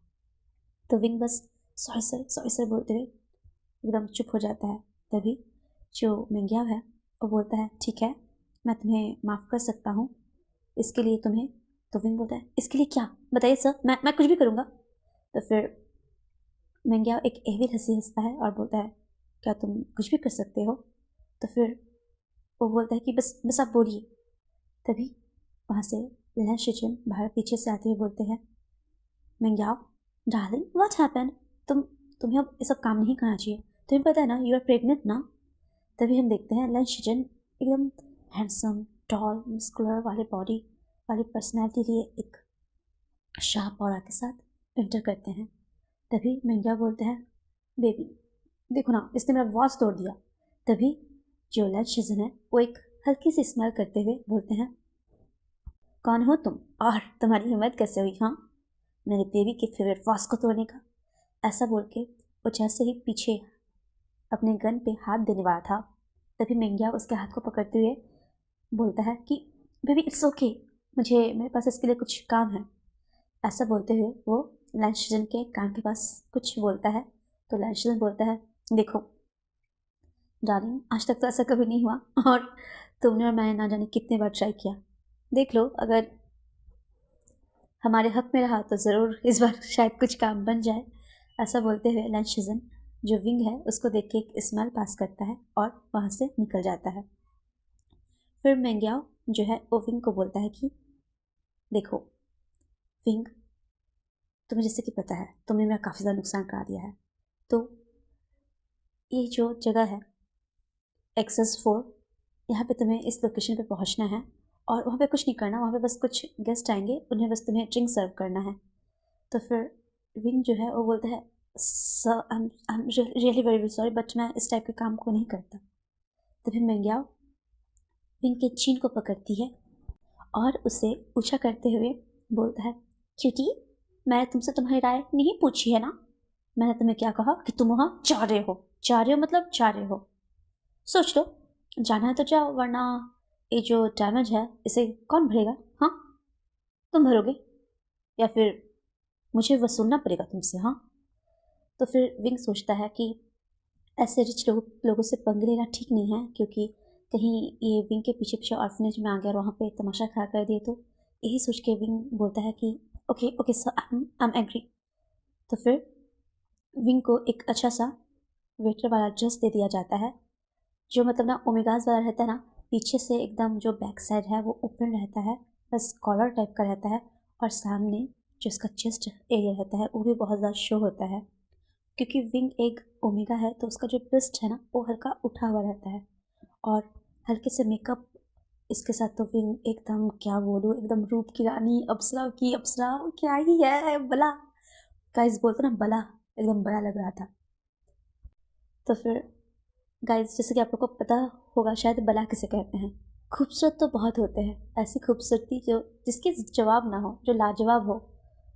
तो विंग बस सॉरी सर बोलते हुए एकदम चुप हो जाता है। तभी जो मेंग्याओ है वो बोलता है, ठीक है, मैं तुम्हें माफ़ कर सकता हूँ, इसके लिए तुम्हें। तो विंग बोलता है, इसके लिए क्या? बताइए सर, मैं कुछ भी करूँगा। तो फिर मेंग्याओ एक एविल हंसी हंसता है और बोलता है, क्या तुम कुछ भी कर सकते हो? तो फिर वो बोलता है कि बस आप बोलिए। तभी वहाँ से लैन शिजन बाहर पीछे से आते हुए बोलते हैं, मेंग्याओ डार्लिंग व्हाट हैपेंड? तुम्हें अब ये सब काम नहीं करना चाहिए। तुम्हें पता है ना, यू आर प्रेग्नेंट ना। तभी हम देखते हैं लैन शिजन एकदम हैंडसम, टॉल, मस्कुलर वाले बॉडी वाली पर्सनैलिटी लिए एक शार्प ऑरा के साथ एंटर करते हैं। तभी मेंग्याओ बोलते हैं, बेबी देखो ना, इसने मेरा वॉच तोड़ दिया। तभी जो लैन शिजन है वो एक हल्की सी स्मेल करते हुए बोलते हैं, कौन हो तुम और तुम्हारी हिम्मत कैसे हुई, हाँ, मेरे बेबी के फेवरेट वॉच को तोड़ने का? ऐसा बोल के वो जैसे ही पीछे अपने गन पे हाथ देने वाला था, तभी मेंग्याओ उसके हाथ को पकड़ते हुए बोलता है कि बेबी इट्स ओके, मेरे पास इसके लिए कुछ काम है। ऐसा बोलते हुए वो लैन शिजन के कान के पास कुछ बोलता है। तो लैन शिजन बोलता है, देखो डार्लिंग, आज तक तो ऐसा कभी नहीं हुआ और तुमने और मैंने ना जाने कितने बार ट्राई किया। देख लो, अगर हमारे हक में रहा तो ज़रूर इस बार शायद कुछ काम बन जाए। ऐसा बोलते हुए लैन शिजन जो विंग है उसको देख के एक स्माइल पास करता है और वहाँ से निकल जाता है। फिर मेंग्याओ जो है वो विंग को बोलता है कि देखो विंग, तुम्हें जैसे कि पता है तुमने मेरा काफ़ी ज़्यादा नुकसान करा दिया है, तो ये जो जगह है XS4, यहाँ पे तुम्हें इस लोकेशन पे पहुँचना है और वहाँ पे कुछ नहीं करना। वहाँ पे बस कुछ गेस्ट आएंगे, उन्हें बस तुम्हें ड्रिंक सर्व करना है। तो फिर विंग जो है वो बोलता है, sir I am really very sorry, but मैं इस टाइप के काम को नहीं करता। तभी मेंग्याओ विंग के चीन को पकड़ती है और उसे ऊँचा करते हुए बोलता है, क्यूटी, मैंने तुमसे तुम्हारी राय नहीं पूछी है ना? मैंने तुम्हें क्या कहा कि तुम वहाँ जा रहे हो। जा रहे हो मतलब जा रहे हो, सोच लो। जाना है तो जाओ, वरना ये जो डैमेज है इसे कौन भरेगा? हाँ, तुम भरोगे या फिर मुझे वसूलना पड़ेगा तुमसे? हाँ। तो फिर विंग सोचता है कि ऐसे रिच लोगों से पंगे लेना ठीक नहीं है, क्योंकि कहीं ये विंग के पीछे पीछे ऑर्फनेज में आ गया और वहाँ पे तमाशा खड़ा कर दिए तो। यही सोच के विंग बोलता है कि okay okay sir, I am agree. तो फिर विंग को एक अच्छा सा वेटर वाला ड्रेस दे दिया जाता है, जो मतलब ना ओमेगाज वाला रहता है ना, पीछे से एकदम जो बैक साइड है वो ओपन रहता है, बस कॉलर टाइप का रहता है, और सामने जो इसका चेस्ट एरिया रहता है वो भी बहुत ज़्यादा शो होता है। क्योंकि विंग एक ओमेगा है तो उसका जो ब्रेस्ट है ना वो हल्का उठा हुआ रहता है, और हल्के से मेकअप इसके साथ तो विंग एकदम, क्या बोलूँ, एकदम रूप की रानी, अप्सरा की अप्सरा, क्या ही है, बला गाइस बोलते ना, बला, एकदम बड़ा लग रहा था। तो फिर गाइस, जैसे कि आप लोग को पता होगा शायद, बला किसे कहते हैं। खूबसूरत तो बहुत होते हैं, ऐसी खूबसूरती जो जिसके जवाब ना हो, जो लाजवाब हो,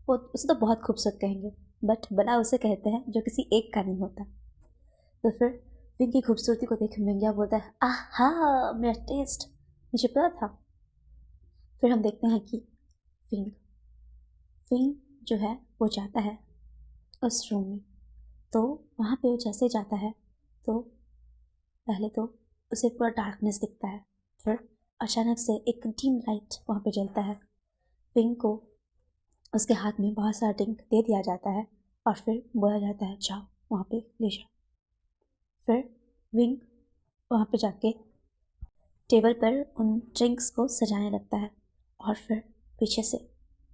वो उसे तो बहुत खूबसूरत कहेंगे, बट बला उसे कहते हैं जो किसी एक का नहीं होता। तो फिर विंग की खूबसूरती को देख मेंग्या बोलता है, आहा मेरा टेस्ट, मुझे पता था। फिर हम देखते हैं कि विंग विंग जो है वो जाता है उस रूम में। तो वहाँ पे वो जैसे जाता है तो पहले तो उसे पूरा डार्कनेस दिखता है, फिर अचानक से एक डीम लाइट वहाँ पे जलता है। विंग को उसके हाथ में बहुत सारा ड्रिंक दे दिया जाता है और फिर बोला जाता है, जाओ वहाँ पे ले जाओ। फिर विंग वहाँ पे जाके टेबल पर उन ड्रिंक्स को सजाने लगता है, और फिर पीछे से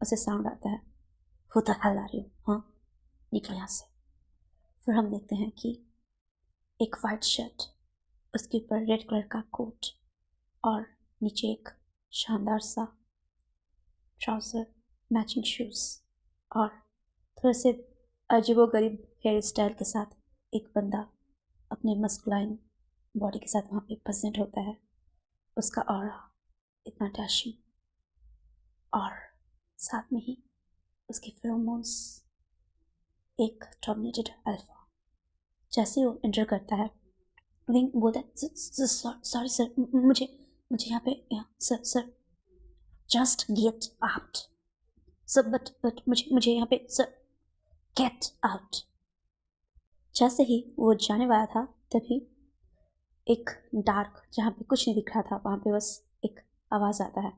उसे साउंड आता है, who the hell are you, हाँ, निकलो यहाँ से। फिर हम देखते हैं कि एक वाइट शर्ट, उसके ऊपर रेड कलर का कोट और नीचे एक शानदार सा ट्राउज़र मैचिंग शूज़ और थोड़े से अजीबोगरीब हेयर स्टाइल के साथ एक बंदा अपने मस्कुलाइन बॉडी के साथ वहाँ पे प्रेजेंट होता है। उसका ऑरा इतना डैशिंग और साथ में ही उसके फेरोमोन्स एक डोमिनेटेड अल्फा। जैसे वो एंटर करता है, विंग बोलता है सॉरी सर, मुझे मुझे यहाँ sir just get out sir, but मुझे यहाँ पे सर गेट आउट। जैसे ही वो जाने वाला था तभी एक डार्क, जहाँ पे कुछ नहीं दिख रहा था, वहाँ पे बस एक आवाज़ आता है,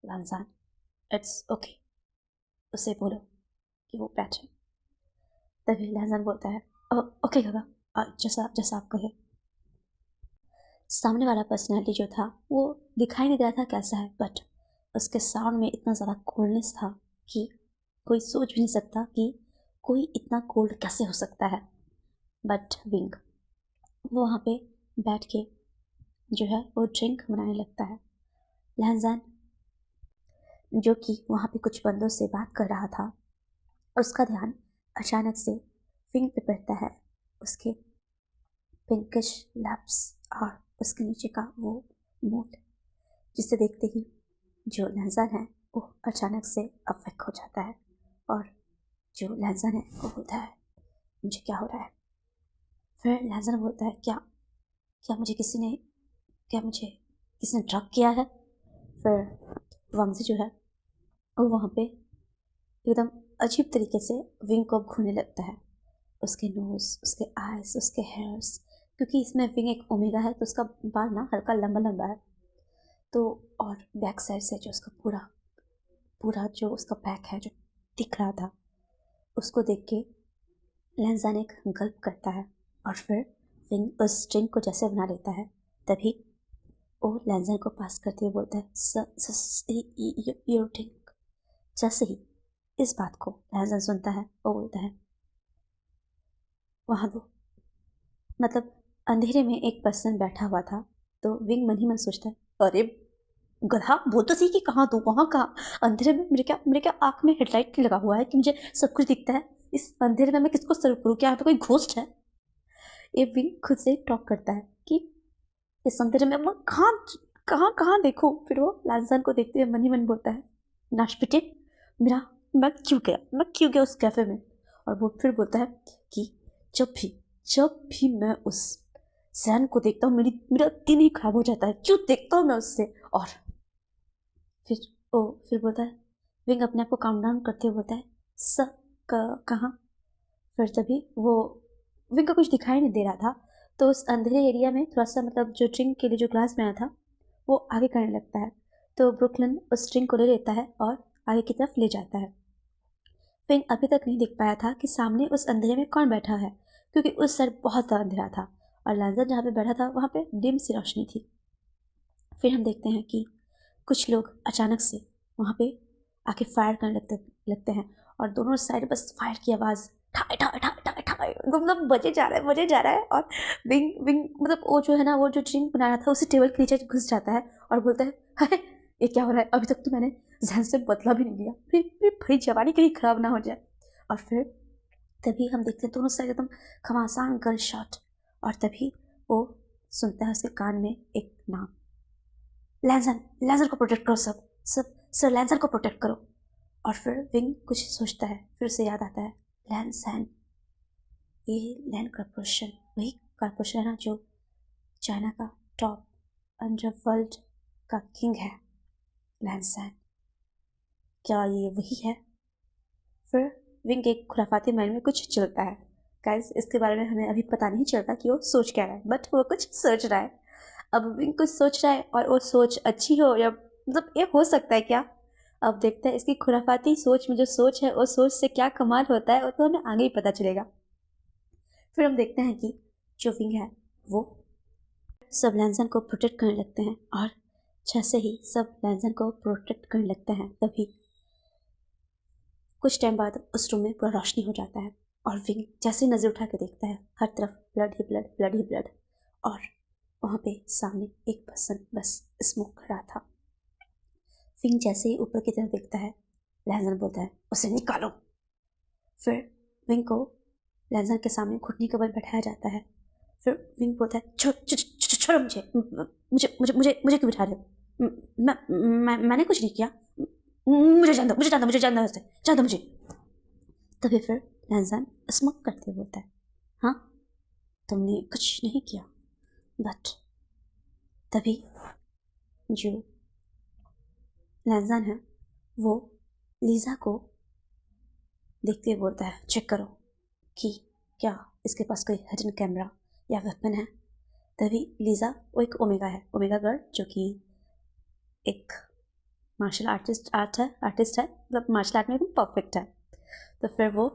लैंजान इट्स ओके, उसे बोलो कि वो बैठे। तभी लैंजान बोलता है ओके काका, जैसा आप कहे। सामने वाला पर्सनैलिटी जो था वो दिखाई नहीं दे रहा था कैसा है, बट उसके साउंड में इतना ज़्यादा कोल्डनेस था कि कोई सोच भी नहीं सकता कि कोई इतना कोल्ड कैसे हो सकता है। बट विंग वो वहाँ पे बैठ के जो है वो ड्रिंक बनाने लगता है। लहजान जो कि वहाँ पे कुछ बंदों से बात कर रहा था, उसका ध्यान अचानक से विंग पे पड़ता है, उसके पिंकिश लैप्स और उसके नीचे का वो मूड, जिसे देखते ही जो लहजान है वो अचानक से अफेक्ट हो जाता है और जो लहजान है वो बोलता है मुझे क्या हो रहा है। फिर लहजान बोलता है क्या क्या मुझे किसी ने ड्रग किया है। फिर वांगजी जो है वो वहाँ पे एकदम अजीब तरीके से विंग को घूरने लगता है, उसके नोज़, उसके आइज़, उसके हेयर्स, क्योंकि इसमें विंग एक ओमेगा है तो उसका बाल ना हल्का लंबा लंबा है, तो और बैक साइड से जो उसका पूरा जो उसका बैक है जो दिख रहा था, उसको देख के लहजान एक गल्प करता है और फिर विंग उस ड्रिंक को जैसे बना लेता है, तभी वो लहजान को पास करते हुए बोलता है योर ड्रिंक। जैसे ही इस बात को लहजान सुनता है वो बोलता है वहाँ दो। मतलब अंधेरे में एक पर्सन बैठा हुआ था, तो विंग मन ही मन सोचता है अरे गधा, बोल तो सही कि कहाँ दो, वहाँ कहाँ अंधेरे में, मेरे क्या आँख में हेडलाइट लगा हुआ है कि मुझे सब कुछ दिखता है, इस अंधेरे में मैं किसको सर्व करूँ, क्या यहाँ पे कोई घोस्ट है। ये विंग खुद से टॉक करता है कि इस अंधेरे में मैं कहाँ देखूँ। फिर वो लहजान को देखते हुए मन ही मन बोलता है नाशपिटे मैं क्यों गया उस कैफ़े में। और वो फिर बोलता है कि जब भी मैं उस सैन को देखता हूँ मेरा दिन ही खराब हो जाता है, क्यों देखता हूँ मैं उससे। और फिर बोलता है विंग अपने आप को काम डाउन करते हुए बोलता है सब कहाँ। फिर तभी वो विंग को कुछ दिखाई नहीं दे रहा था, तो उस अंधेरे एरिया में थोड़ा सा मतलब जो ड्रिंक के लिए जो ग्लास बनाया था वो आगे करने लगता है, तो ब्रुकलिन उस ड्रिंक को ले लेता है और आगे की तरफ ले जाता है। विंग अभी तक नहीं देख पाया था कि सामने उस अंधेरे में कौन बैठा है, क्योंकि उस साइड बहुत ज़्यादा अंधेरा था और लैंजर जहाँ पे बैठा था वहाँ पे डिम सी रोशनी थी। फिर हम देखते हैं कि कुछ लोग अचानक से वहाँ पे आके फायर करने लगते हैं और दोनों साइड बस फायर की आवाज़ ठाए ठाए ठाए ठाए ठाए मतलब बजे जा रहा है। और विंग मतलब वो जो है ना, वो जो ड्रिंक बना रहा था उसी टेबल के नीचे घुस जाता है और बोलता है हाय ये क्या हो रहा है, अभी तक तो मैंने जहन से बदला भी नहीं लिया, फिर भाई जवानी कहीं ख़राब ना हो जाए। और फिर तभी हम देखते हैं दोनों साइड एकदम घमासान गन शॉट, और तभी वो सुनता है उसके कान में एक नाम, लैंसर को प्रोटेक्ट करो, सब सर लैंसर को प्रोटेक्ट करो। और फिर विंग कुछ सोचता है, फिर उसे याद आता है लैंसन, ये लैंड कॉर्पोरेशन वही कॉर्पोरेशन है ना जो चाइना का टॉप अंडरवर्ल्ड का किंग है लैंसन, क्या ये वही है। फिर विंग के खुराफाती माइंड में कुछ चलता है। गाइस इसके बारे में हमें अभी पता नहीं चलता कि वो सोच क्या रहा है, बट वो कुछ सोच रहा है। अब विंग कुछ सोच रहा है और वो सोच अच्छी हो या मतलब ये हो सकता है क्या, अब देखते हैं इसकी खुराफाती सोच में जो सोच है वो सोच से क्या कमाल होता है, वो तो हमें आगे ही पता चलेगा। फिर हम देखते हैं कि जो विंग है वो सब लैंसन को प्रोटेक्ट करने लगते हैं, और जैसे ही सब लैंसन को प्रोटेक्ट करने लगते हैं तभी कुछ टाइम बाद उस रूम में पूरा रोशनी हो जाता है और विंग जैसे नज़र उठा के देखता है हर तरफ ब्लड ही ब्लड, ब्लड ही ब्लड, और वहाँ पे सामने एक पर्सन बस स्मोक कर रहा था। विंग जैसे ही ऊपर की तरफ देखता है लहजन बोलता है उसे निकालो। फिर विंग को लहजन के सामने घुटने के बल बैठाया जाता है। फिर विंग बोलता है छोड़ो मुझे मुझे मुझे मुझे मुझे क्यों बिठा रहे हो? मैंने कुछ नहीं किया, मुझे जान दो उससे जान दो मुझे। तभी फिर लहजन स्मक करते बोलता है हाँ तुमने कुछ नहीं किया। बट तभी जो लहजन है वो लीज़ा को देखते हुए बोलता है चेक करो कि क्या इसके पास कोई हिडन कैमरा या वेपन है। तभी लीज़ा, वो एक ओमेगा है, ओमेगा गर्ल, जो कि एक मार्शल आर्टिस्ट है, मतलब मार्शल आर्ट में एकदम परफेक्ट है। तो फिर वो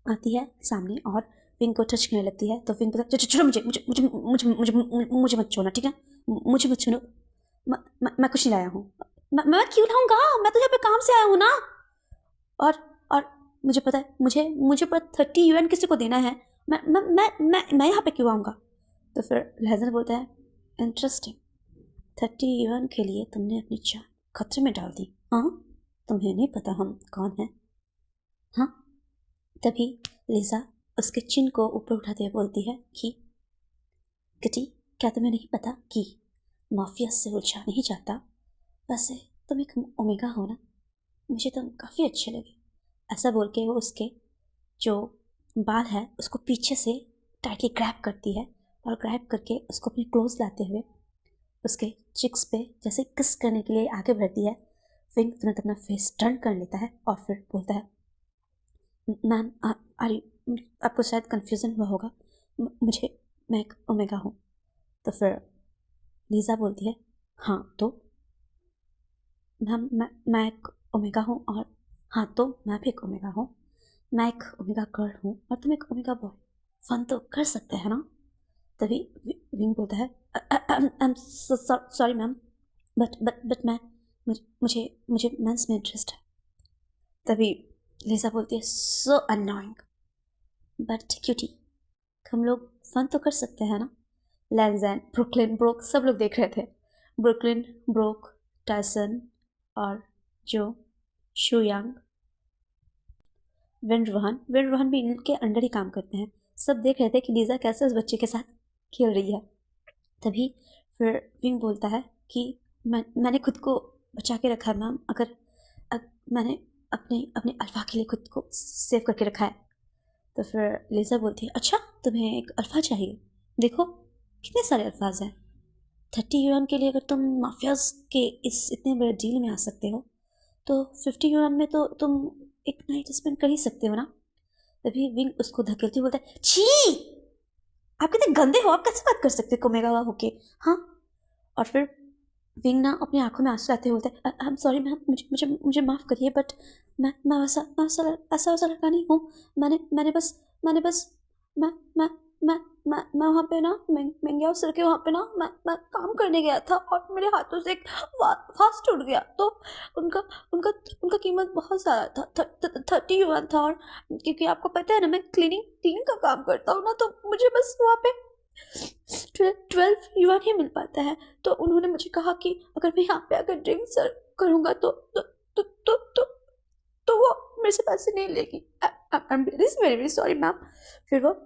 आती है सामने और विंग को टच करने लगती है। तो विंग बोलता है छोड़ो मुझे मुझे मुझे मुझे मुझे मुझे मत छोड़ना, ठीक है? मुझे मत छूनो, मैं कुछ नहीं लाया हूँ। मैं क्यों लाऊंगा, मैं तो यहाँ पे काम से आया हूँ ना। और मुझे पता है, मुझे पर 30 UN किसी को देना है। मैं यहाँ पे क्यों आऊँगा? तो फिर लहजन बोलता है इंटरेस्टिंग, 30 UN के लिए तुमने अपनी जान खतरे में डाल दी। हाँ तुम्हें नहीं पता हम कौन हैं? हाँ। तभी लीज़ा उसके चिन को ऊपर उठाते हुए बोलती है कि किटी, क्या तुम्हें नहीं पता कि माफिया से उलझा नहीं जाता? वैसे तुम एक ओमेगा हो ना, मुझे तुम काफ़ी अच्छे लगे। ऐसा बोल के वो उसके जो बाल है उसको पीछे से टाइटली ग्रैब करती है और ग्रैब करके उसको अपनी क्लोज लाते हुए उसके चिक्स पे जैसे किस करने के लिए आगे बढ़ती है। विंग तुरंत अपना फेस टर्न कर लेता है और फिर बोलता है मैम आपको शायद कन्फ्यूज़न हुआ होगा, मैं एक ओमेगा हूँ। तो फिर लीज़ा बोलती है हाँ तो मैम मैं एक ओमेगा हूँ, और हाँ तो मैं भी एक ओमेगा हूँ। मैं एक ओमेगा गर्ल हूँ और तुम एक ओमेगा बॉय, फन तो कर सकते हैं ना? तभी विंग बोलता है I am sorry ma'am, but मुझे मेंस में इंटरेस्ट है। तभी लीज़ा बोलती है सो अननोइंग, बट क्यूटी, हम लोग फन तो कर सकते हैं ना? लैंजैन, ब्रुकलिन, ब्रोक सब लोग देख रहे थे। ब्रुकलिन, ब्रोक, टायसन और जो शुयांग, विन रोहन भी इनके अंडर ही काम करते हैं। सब देख रहे थे कि लीज़ा कैसे उस बच्चे के साथ खेल रही है। तभी फिर विंग बोलता है कि मैंने खुद को बचा के रखा है मैम, मैंने अपने अपने अल्फा के लिए खुद को सेव करके रखा है। तो फिर लीज़ा बोलती है अच्छा तुम्हें एक अल्फा चाहिए, देखो कितने सारे अल्फाज हैं। 30 UN के लिए अगर तुम माफियाज के इस इतने बड़े डील में आ सकते हो तो 50 UN में तो तुम एक नाइट स्पेंड कर ही सकते हो ना? तभी विंग उसको धकेलते हुए बोलता है छी, आप कितने गंदे हो, आप कैसे बात कर सकते हो कोमेगा होके? हाँ। और फिर विंग ना अपनी आंखों में आंसू लाते हुए बोलता है आई एम सॉरी मैम, मुझे माफ़ करिए, बट मैं वैसा लड़का नहीं हूँ। मैंने बस मैं मैं मैं वहाँ पे ना मंगिया सर के वहाँ पे ना मैं काम करने गया था और मेरे हाथों से एक वास टूट गया। तो उनका उनका उनका कीमत बहुत ज़्यादा था, 30 UN था। और क्योंकि आपको पता है ना मैं क्लीनिंग का काम करता हूँ ना, तो मुझे बस वहाँ पे 12 UN ही मिल पाता है। तो उन्होंने मुझे कहा कि अगर मैं यहाँ पे अगर ड्रिंक सर करूँगा तो वो मेरे से पैसे नहीं लेगी। I am very very sorry ma'am. फिर वो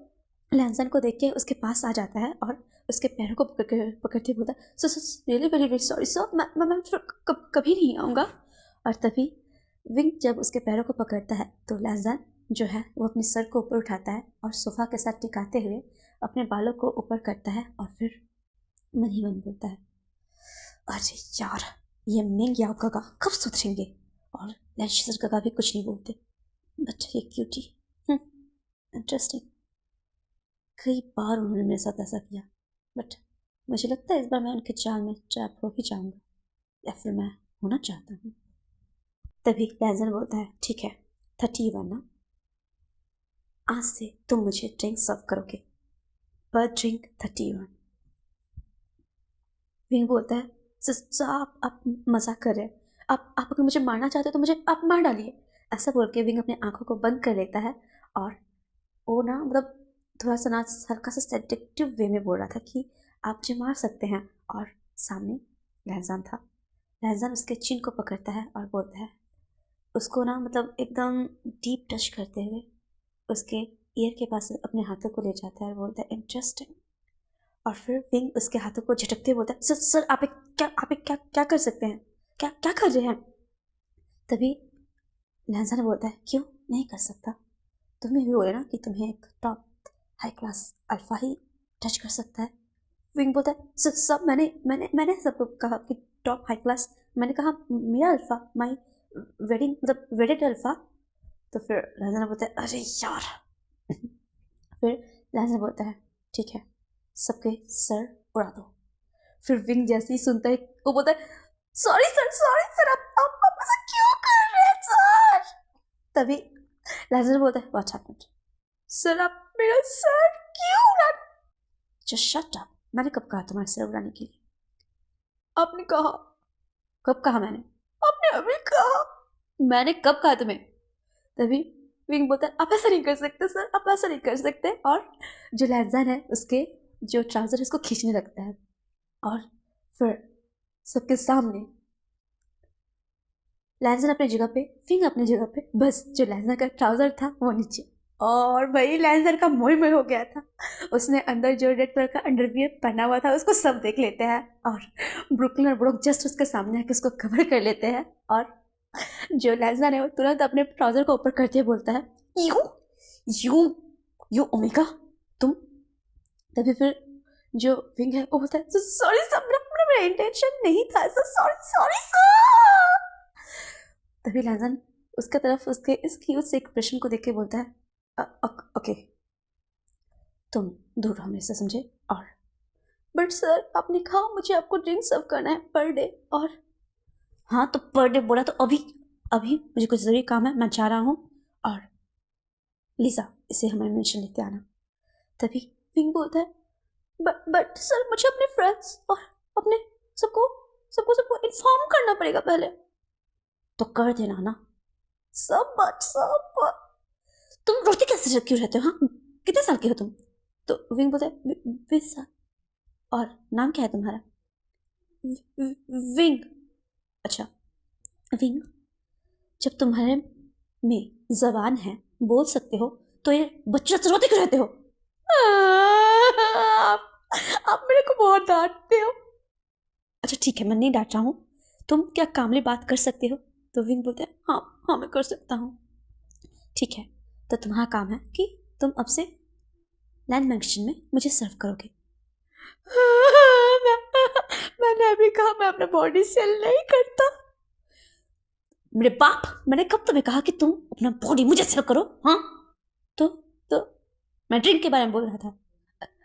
लैंसन को देख के उसके पास आ जाता है और उसके पैरों को पकड़ते बोलता है so really very very sorry sir, मैं फिर कभी नहीं आऊँगा। और तभी विंग जब उसके पैरों को पकड़ता है तो लैंसन जो है वो अपने सर को ऊपर उठाता है और सोफ़ा के साथ टिकाते हुए अपने बालों को ऊपर करता है और फिर मन ही मन बोलता है अरे यार, ये मिंग याओ काका कब सुधरेंगे? और लैंशेसर काका भी कुछ नहीं बोलते, बट ये क्यूटी इंटरेस्टिंग, कई बार उन्होंने मेरे साथ ऐसा किया, बट मुझे लगता है इस बार मैं उनके चाल में ट्रैप हो ही जाऊंगा, या फिर मैं होना चाहता हूँ। तभी लैंसन बोलता है ठीक है 30 UN ना, आज से तुम मुझे ड्रिंक सर्व करोगे, पर ड्रिंक 30 UN। विंग बोलता है सर आप मजाक कर रहे हैं, आप अगर मुझे मारना चाहते हो तो मुझे आप मार डालिए। ऐसा बोल के विंग अपने आंखों को बंद कर लेता है और वो ना मतलब थोड़ा सा ना हल्का सा सेडिक्टिव वे में बोल रहा था कि आप मुझे मार सकते हैं। और सामने लहजान था। लहजान उसके चिन को पकड़ता है और बोलता है उसको ना मतलब एकदम डीप टच करते हुए उसके ईयर के पास अपने हाथों को ले जाता है और बोलता है इंटरेस्टिंग। और फिर विंग उसके हाथों को झटकते हुए बोलता है सर सर आप एक क्या क्या कर सकते हैं, क्या क्या कर रहे हैं। तभी लहजा ने बोलता है क्यों नहीं कर सकता, तुम्हें भी बोले ना कि तुम्हें एक टॉप हाई क्लास अल्फा ही टच कर सकता है। विंग बोलता है सब मैंने मैंने मैंने सबको कहा कि टॉप हाई क्लास, मैंने कहा मेरा अल्फा माई वेडिंग मतलब वेडेड अल्फा। तो फिर लहजा बोलता है अरे यार। फिर लहजा बोलता है ठीक है सबके सर उड़ा दो। फिर विंग जैसे ही सुनता है वो बोलता है सॉरी सर आप ऐसा क्यों कर रहे हैं सर। तभी लहजा बोलता है व्हाट हैपेंड, सर आप मेरा सर क्यों उड़ा। जस्ट शट अप, मैंने कब कहा तुम्हारे सर उड़ाने के लिए। आपने कहा। कब कहा मैंने, आपने अभी कहा। मैंने कब कहा तुम्हें। तभी विंग बोलता है आप ऐसा नहीं कर सकते सर, आप ऐसा नहीं कर सकते। और जो लैंजन है उसके जो ट्राउजर है उसको खींचने लगता है और फिर सबके सामने लैंजन अपनी जगह पे, विंग अपनी जगह पे, बस जो लैंजन का ट्राउजर था वो नीचे। और भाई लैंजन का मोह हो गया था। उसने अंदर जो रेड कलर का अंडरवियर पहना हुआ था उसको सब देख लेते हैं और ब्रुकलिन और ब्रोक जस्ट उसके सामने आके उसको कवर कर लेते हैं। और जो लैंजन है वो तुरंत अपने ट्राउजर को ऊपर करते हुए बोलता है यू यू यू ओमेगा तुम। तभी फिर जो विंग है वो बोलता है सॉरी सर, मेरा इंटेंशन नहीं था सर, सॉरी सॉरी सर। तभी लैंजन उसके तरफ उसके इस क्यूट से एक्सप्रेशन को देख के बोलता है ओके तुम दूर रहो मेरे से, समझे। और बट सर आपने कहा मुझे आपको ड्रिंक सर्व करना है पर डे। और हाँ तो पर डे बोला तो अभी अभी मुझे कुछ ज़रूरी काम है, मैं जा रहा हूँ। और लिसा इसे हमारे मेंशन लिखते आना। तभी विंग बोलता है बट सर मुझे अपने फ्रेंड्स और अपने सबको सबको सबको इन्फॉर्म करना पड़ेगा पहले। तो कर देना ना सब बट सब। तुम रोते कैसे क्यों रहते हो, हाँ कितने साल के हो तुम। तो विंग बोलता है 20 साल। और नाम क्या है तुम्हारा। विंग। अच्छा विंग, जब तुम्हारे में जबान है बोल सकते हो तो ये बच्चे से रोते क्यों रहते हो। आप मेरे को बहुत डांटते हो। अच्छा ठीक है मैं नहीं डांट रहा हूँ, तुम क्या कामली बात कर सकते हो। तो विंग बोलते हैं हाँ हाँ मैं कर सकता हूँ। ठीक है तो तुम्हारा काम है कि तुम अब से लैंड मैंशन में मुझे सर्व करोगे। मैंने अभी कहा मैं अपना बॉडी सेल नहीं करता। मेरे बाप, मैंने कब तुम्हें कहा कि तुम अपना बॉडी मुझे सेल करो, हाँ। तो तो मैं ड्रिंक के बारे में बोल रहा था।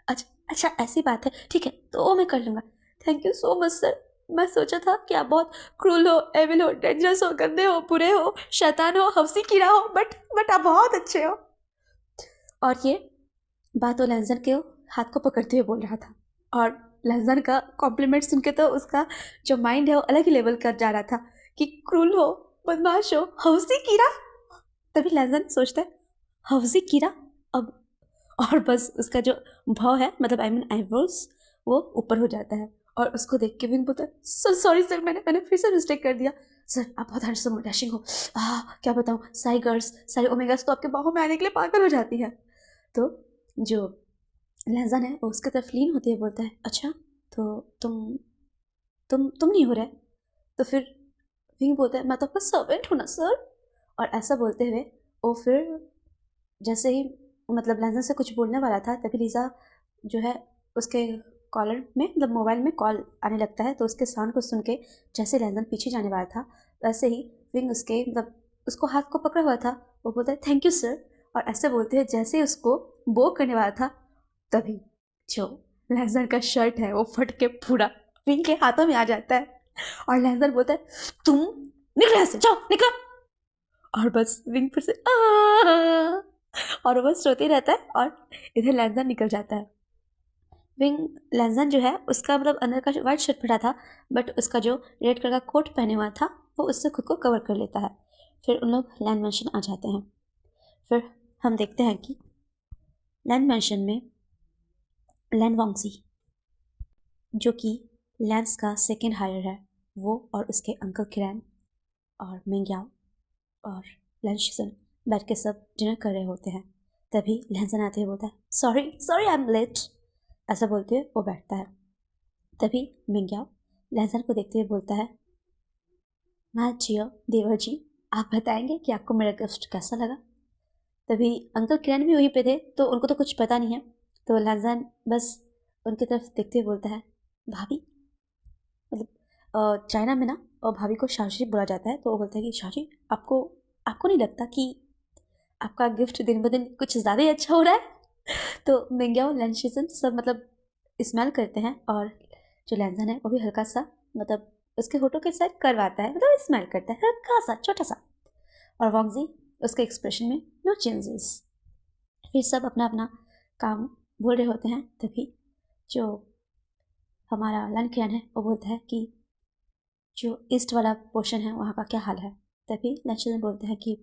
अच्छा अच्छा ऐसी बात है, ठीक है तो वो मैं कर लूँगा। Thank you so much sir. मैं सोचा था कि आप बहुत क्रूल हो, एविल हो, डेंजरस हो, गंदे हो, बुरे हो, शैतान हो, हफ्सी कीड़ा हो, बट आप बहुत अच्छे हो। और ये बात वो लैंजन के हाथ को पकड़ते हुए बोल रहा था। और लैंजन का कॉम्प्लीमेंट सुन के तो उसका जो माइंड है वो अलग ही लेवल कर जा रहा था कि क्रूल हो, बदमाश हो, हौसी कीड़ा। तभी लैंजन सोचता है हौसी कीड़ा अब। और बस उसका जो भाव है मतलब आई मीन आईब्रोज वो ऊपर हो जाता है। और उसको देख के विंग बोलता है सर सॉरी सर, मैंने फिर से मिस्टेक कर दिया सर, आप बहुत हैंडसम हो, डैशिंग हो। क्या बताऊँ, सारी गर्ल्स सारी ओमेगास तो आपके बाहों में आने के लिए पागल हो जाती है। तो जो लहजन है वो उसकी तरफ लीन होती है, बोलता है अच्छा तो तुम नहीं हो रहे। तो फिर विंग बोलता है मैं तो आपका सर्वेंट हूँ ना सर। और ऐसा बोलते हुए वो फिर जैसे ही मतलब लहजन से कुछ बोलने वाला था तभी लिसा जो है उसके कॉलर में मतलब मोबाइल में कॉल आने लगता है। तो उसके साउंड को सुन के जैसे लहजन पीछे जाने वाला था वैसे ही विंग उसके मतलब उसको हाथ को पकड़ा हुआ था। वो बोलता है थैंक यू सर। और ऐसे बोलते हैं जैसे ही उसको बो करने वाला था तभी जो लहजन का शर्ट है वो फट के पूरा विंग के हाथों में आ जाता है। और लहजन बोलता है तुम निकलो यहाँ से, जाओ निकलो। और बस विंग फिर से और वो बस रोते रहता है और इधर लहजन निकल जाता है। विंग लहजन जो है उसका मतलब अंदर का वाइट शर्ट पहना था बट उसका जो रेड कलर का कोट पहने हुआ था वो उससे खुद को कवर कर लेता है। फिर उन लोग लैंड मैंशन आ जाते हैं। फिर हम देखते हैं कि लैंड मैंशन में लैंड वांगसी जो कि लैंस का सेकंड हायर है वो और उसके अंकल किरैन और मिंग्याओ और लैंशिसन बैठ के सब डिनर कर रहे होते हैं। तभी लैंसन आते हुए बोलता है, sorry sorry I am late. ऐसा बोलते हुए वो बैठता है। तभी मिंग्याओ लैंसन को देखते हुए बोलता है, माय डियर देवर जी, आप बताएंगे कि आपको मेरा गिफ्ट कैसा लगा। तभी अंकल किरण भी वहीं पे थे, तो उनको तो कुछ पता नहीं है। तो लैंसन बस उनकी तरफ देखते हुए बोलता है, भाभी, मतलब चाइना में ना और भाभी को शाशी बोला जाता है। तो वो बोलता है कि शाशी, आपको आपको नहीं लगता कि आपका गिफ्ट दिन ब दिन कुछ ज़्यादा ही अच्छा हो रहा है। तो मिंग्याओ लैंशिसन सब मतलब स्मेल करते हैं, और जो लैंसन है वो भी हल्का सा मतलब उसके होठों के साथ करवाता है, मतलब स्मेल करता है हल्का सा छोटा सा। और वॉन्गजी उसके एक्सप्रेशन में नो चेंजेस। फिर सब अपना अपना काम बोल रहे होते हैं। तभी जो हमारा लनकियन है वो बोलता है कि जो ईस्ट वाला पोर्शन है वहाँ का क्या हाल है। तभी लंशिसन बोलते हैं कि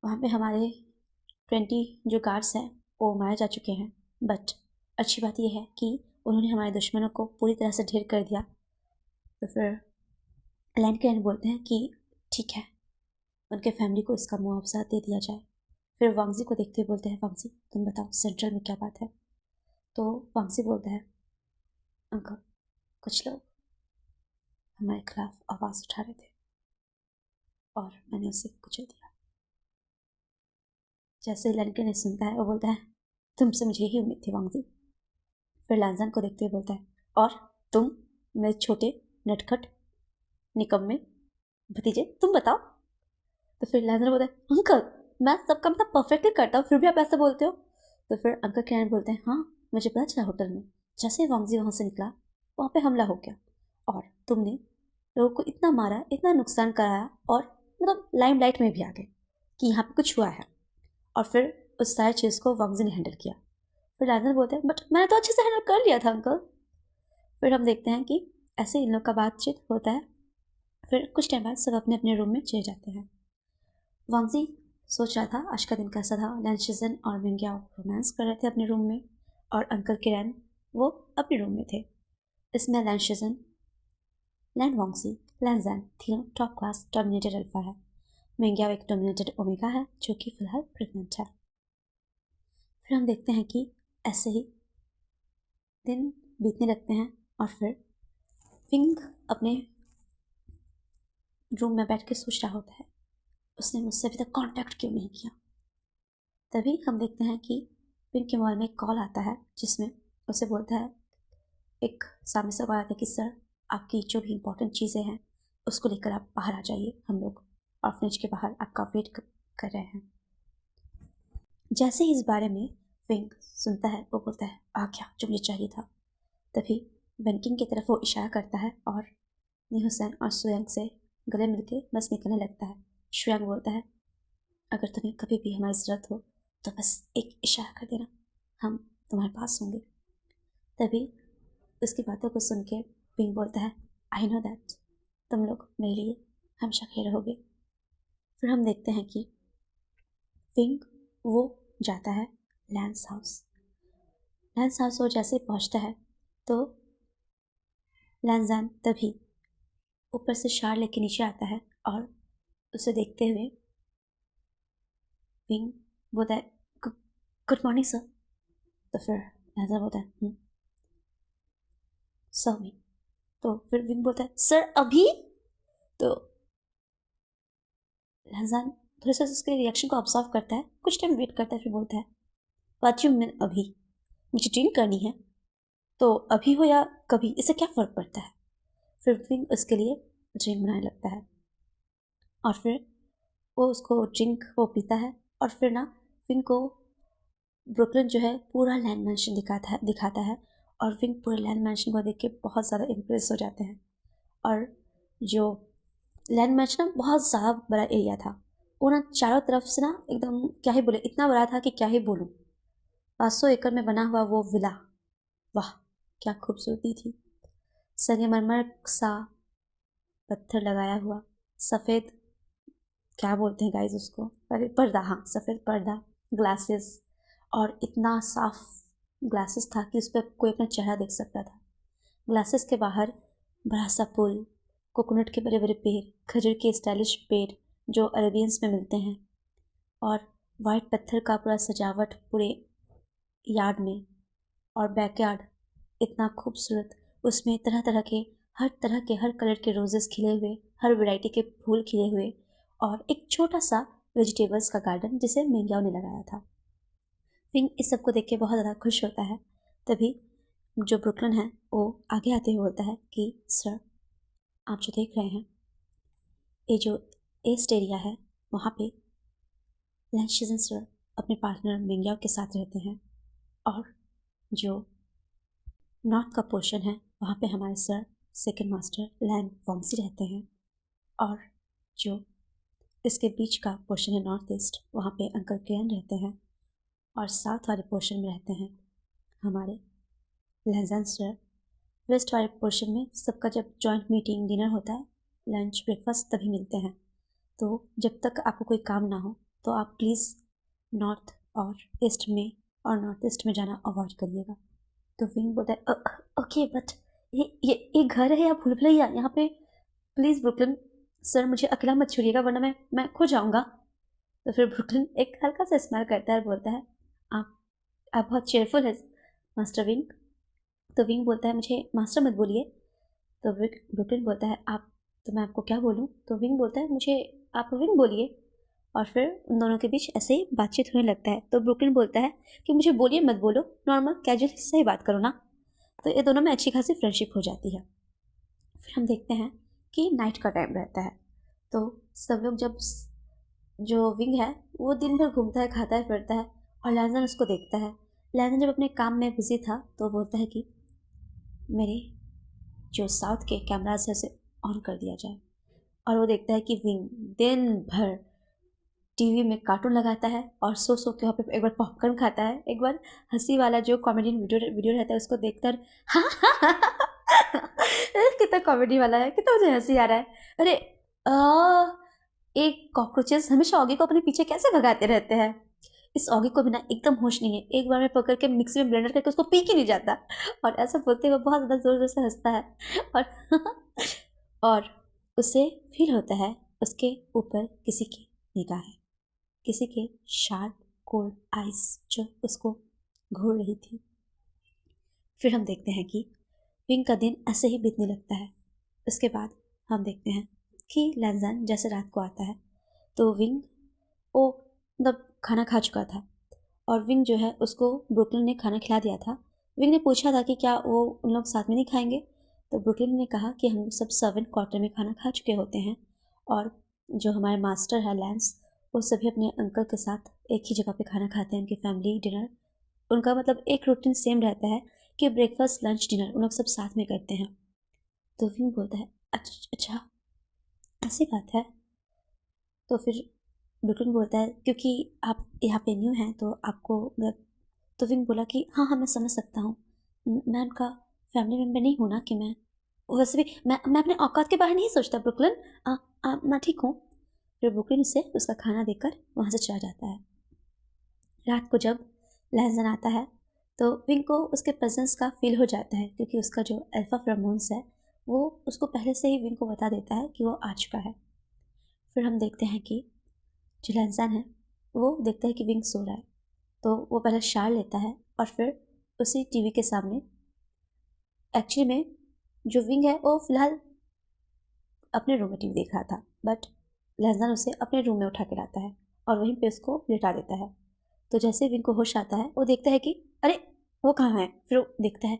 वहाँ पे हमारे 20 जो गार्ड्स हैं वो मारे जा चुके हैं, बट अच्छी बात यह है कि उन्होंने हमारे दुश्मनों को पूरी तरह से ढेर कर दिया। तो फिर लैंडक्रेन बोलते हैं कि ठीक है, उनके फैमिली को इसका मुआवजा दे दिया जाए। फिर वांगजी को देखते हुए बोलते हैं, वांगजी तुम बताओ सेंट्रल में क्या बात है। तो वांगजी बोलता है, अंकल कुछ लोग हमारे खिलाफ आवाज़ उठा रहे थे और मैंने उसे कुचल दिया। जैसे ही लड़के ने सुनता है वो बोलता है, तुमसे मुझे यही उम्मीद थी वांगजी। फिर लैंसन को देखते हुए बोलता है, और तुम मेरे छोटे नटखट निकम्मे भतीजे तुम बताओ। तो फिर लैंसन बोलता है, अंकल मैं सब काम तो परफेक्टली करता हूँ, फिर भी आप ऐसे बोलते हो। तो फिर अंकल किरण बोलते हैं, हाँ मुझे पता चला होटल में जैसे ही वांगजी वहाँ से निकला वहाँ पे हमला हो गया, और तुमने लोगों को इतना मारा, इतना नुकसान कराया, और मतलब लाइमलाइट में भी आ गए कि यहाँ पे कुछ हुआ है। और फिर उस सारी चीज़ को वांगजी ने हैंडल किया। फिर लैंसन बोलते हैं, बट मैंने तो अच्छे से हैंडल कर लिया था अंकल। फिर हम देखते हैं कि ऐसे इन लोग का बातचीत होता है। फिर कुछ टाइम बाद सब अपने अपने रूम में चले जाते हैं। वांगजी सोच रहा था आज का दिन कैसा था। लैंशिसन और मिंग्याओ रोमांस कर रहे थे अपने रूम में, और अंकल किरण वो अपने रूम में थे। इसमें लैंशिसन, लैंड वांगजी, लैंजन तीनों टॉप क्लास डोमिनेटेड अल्फा है। मिंग्याओ एक डोमिनेटेड ओमेगा है जो कि फिलहाल प्रेग्नेंट है। फिर हम देखते हैं कि ऐसे ही दिन बीतने लगते हैं, और फिर विंग अपने रूम में बैठ के सोच रहा होता है, उसने मुझसे अभी तक कांटेक्ट क्यों नहीं किया। तभी हम देखते हैं कि विंग के मोबाइल में एक कॉल आता है जिसमें उसे बोलता है, एक सामने से कॉल आता है कि सर आपकी जो भी इम्पोर्टेंट चीज़ें हैं उसको लेकर आप बाहर आ जाइए, हम लोग ऑर्फनेज के बाहर आपका वेट कर रहे हैं। जैसे ही इस बारे में विंग सुनता है वो बोलता है, आ गया जो मुझे चाहिए था। तभी वेनकिंग की तरफ वो इशारा करता है और निहुसन और सुयंग से गले मिलके बस निकलने लगता है। शुयांग बोलता है, अगर तुम्हें कभी भी हमारी ज़रूरत हो तो बस एक इशारा कर देना, हम तुम्हारे पास होंगे। तभी उसकी बातों को सुन के विंग बोलता है, आई नो दैट, तुम लोग मेरे लिए हमेशा खड़े रहोगे। फिर हम देखते हैं कि विंग वो जाता है लैंस हाउस। लैंस हाउस वो जैसे पहुंचता है तो लैंजान तभी ऊपर से शार लेके नीचे आता है, और उसे देखते हुए विंग बोलता है, गुड मॉर्निंग सर। तो फिर लैंजान बोलता है, सर मी। तो फिर विंग बोलता है, सर अभी। तो लैंजान थोड़ा सा उसके रिएक्शन को ऑब्जर्व करता है, कुछ टाइम वेट करता है, फिर बोलता है, व्हाट यू मीन अभी, मुझे ड्रिंक करनी है तो अभी हो या कभी, इससे क्या फ़र्क पड़ता है। फिर विंग उसके लिए ड्रिंक बनाने लगता है, और फिर वो उसको ड्रिंक वो पीता है। और फिर ना विंग को ब्रुकलिन जो है पूरा लैंड मैंशन दिखाता है, और विंग पूरे लैंड मैंशन को देख के बहुत ज़्यादा इम्प्रेस हो जाते हैं। और जो लैंड मैंशन ना बहुत ज़्यादा बड़ा एरिया था, वो ना चारों तरफ से ना एकदम क्या ही बोले, इतना बड़ा था कि क्या ही बोलूँ। 500 एकड़ में बना हुआ वो विला, वाह क्या खूबसूरती थी। संगमरमर सा पत्थर लगाया हुआ, सफ़ेद क्या बोलते हैं गाइस उसको, अरे पर्दा, हाँ सफ़ेद पर्दा, ग्लासेस, और इतना साफ ग्लासेस था कि उस पर कोई अपना चेहरा देख सकता था। ग्लासेस के बाहर बड़ा सा पुल, कोकोनट के बड़े बड़े पेड़, खजूर के स्टाइलिश पेड़, जो अरेबियंस में मिलते हैं, और वाइट पत्थर का पूरा सजावट पूरे यार्ड में, और बैकयार्ड इतना खूबसूरत, उसमें तरह के हर कलर के रोजेस खिले हुए, हर वैरायटी के फूल खिले हुए, और एक छोटा सा वेजिटेबल्स का गार्डन जिसे मेंग्याओ ने लगाया था। फिंग इस सब को देख के बहुत ज़्यादा खुश होता है। तभी जो ब्रुकलिन है वो आगे आते हुए बोलता है कि सर, आप जो देख रहे हैं ये जो ईस्ट एरिया है, वहाँ पे लैंशिजन सर अपने पार्टनर मेंग्याओ के साथ रहते हैं, और जो नॉर्थ का पोर्शन है वहाँ पे हमारे सर सेकंड मास्टर लैंग वॉन्गसी रहते हैं, और जो इसके बीच का पोर्शन है नॉर्थ ईस्ट, वहाँ पे अंकल क्रियन रहते हैं, और साउथ वाले पोर्शन में रहते हैं हमारे लैंजन सर। वेस्ट वाले पोर्शन में सबका जब जॉइंट मीटिंग डिनर होता है, लंच ब्रेकफास्ट तभी मिलते हैं। तो जब तक आपको कोई काम ना हो तो आप प्लीज़ नॉर्थ और ईस्ट में और नॉर्थ ईस्ट में जाना अवॉइड करिएगा। तो विंग बोलता है ओके, बट ये घर है या भूल भुलैया, यहाँ पे प्लीज़ ब्रुकलिन सर मुझे अकेला मत छोड़िएगा वरना मैं खो जाऊँगा। तो फिर ब्रुकलिन एक हल्का सा स्माइल करता है और बोलता है आप बहुत चेयरफुल है मास्टर विंग। तो विंग बोलता है मुझे मास्टर मत बोलिए। तो ब्रुकलिन बोलता है तो मैं आपको क्या बोलूँ? तो विंग बोलता है मुझे आप विंग बोलिए। और फिर उन दोनों के बीच ऐसे ही बातचीत होने लगता है। तो ब्रुकलिन बोलता है कि मुझे बोलिए मत बोलो, नॉर्मल कैजुअल से ही बात करो ना। तो ये दोनों में अच्छी खासी फ्रेंडशिप हो जाती है। फिर हम देखते हैं कि नाइट का टाइम रहता है। तो सब लोग जब जो विंग है वो दिन भर घूमता है, खाता है, फिरता है, और लैंजन उसको देखता है। लैंजन जब अपने काम में बिजी था तो बोलता है कि मेरे जो साउथ के कैमराज है उसे ऑन कर दिया जाए। और वो देखता है कि विंग दिन भर टीवी में कार्टून लगाता है और सो के वहाँ पे एक बार पॉपकॉर्न खाता है, एक बार हंसी वाला जो कॉमेडियन वीडियो रहता है उसको देखकर कितना कॉमेडी वाला है, कितना मुझे हंसी आ रहा है। अरे एक कॉकरोचेस हमेशा ऑगी को अपने पीछे कैसे भगाते रहते हैं। इस ऑगी को बिना एकदम होश नहीं है, एक बार में पकड़ के मिक्सी में ब्लेंडर करके उसको पी ही नहीं जाता। और ऐसा बोलते हुए बहुत ज़्यादा ज़ोर ज़ोर से हंसता है। और और उसे फील होता है उसके ऊपर किसी की निगाह है, किसी के शार्प कोल्ड आइस जो उसको घूर रही थी। फिर हम देखते हैं कि विंग का दिन ऐसे ही बीतने लगता है। उसके बाद हम देखते हैं कि लैंजन जैसे रात को आता है तो विंग वो मतलब खाना खा चुका था, और विंग जो है उसको ब्रुकलिन ने खाना खिला दिया था। विंग ने पूछा था कि क्या वो उन लोग साथ में नहीं खाएंगे। तो ब्रुकलिन ने कहा कि हम सब सर्वेंट क्वार्टर में खाना खा चुके होते हैं, और जो हमारे मास्टर है लैंस, वो सभी अपने अंकल के साथ एक ही जगह पे खाना खाते हैं, उनकी फैमिली डिनर। उनका मतलब एक रूटीन सेम रहता है कि ब्रेकफास्ट लंच डिनर उन लोग सब साथ में करते हैं। तो विंग बोलता है अच्छा ऐसी बात है। तो फिर ब्रुकलिन बोलता है क्योंकि आप यहाँ पे न्यू हैं तो आपको मतलब। तो विंग बोला कि हाँ मैं समझ सकता हूँ, मैं उनका फैमिली मेम्बर नहीं हूँ ना कि मैं, वैसे भी मैं अपने औकात के बाहर नहीं सोचता ब्रुकलिन। मैं ठीक हूँ। फिर ब्रुकलिन उसे उसका खाना देकर वहाँ से चला जाता है। रात को जब लहजन आता है तो विंग को उसके प्रेजेंस का फील हो जाता है, क्योंकि उसका जो अल्फा फेरोमोन्स है वो उसको पहले से ही विंग को बता देता है कि वो आ चुका है। फिर हम देखते हैं कि जो लहजन है वो देखता है कि विंग सो रहा है, तो वो पहले शार लेता है और फिर उसी टीवी के सामने, एक्चुअली में जो विंग है वो फिलहाल अपने रूम में टीवी देख रहा था, बट लहजन उसे अपने रूम में उठा के लाता है और वहीं पे उसको लिटा देता है। तो जैसे विंग को होश आता है वो देखता है कि अरे वो कहाँ है। फिर वो देखता है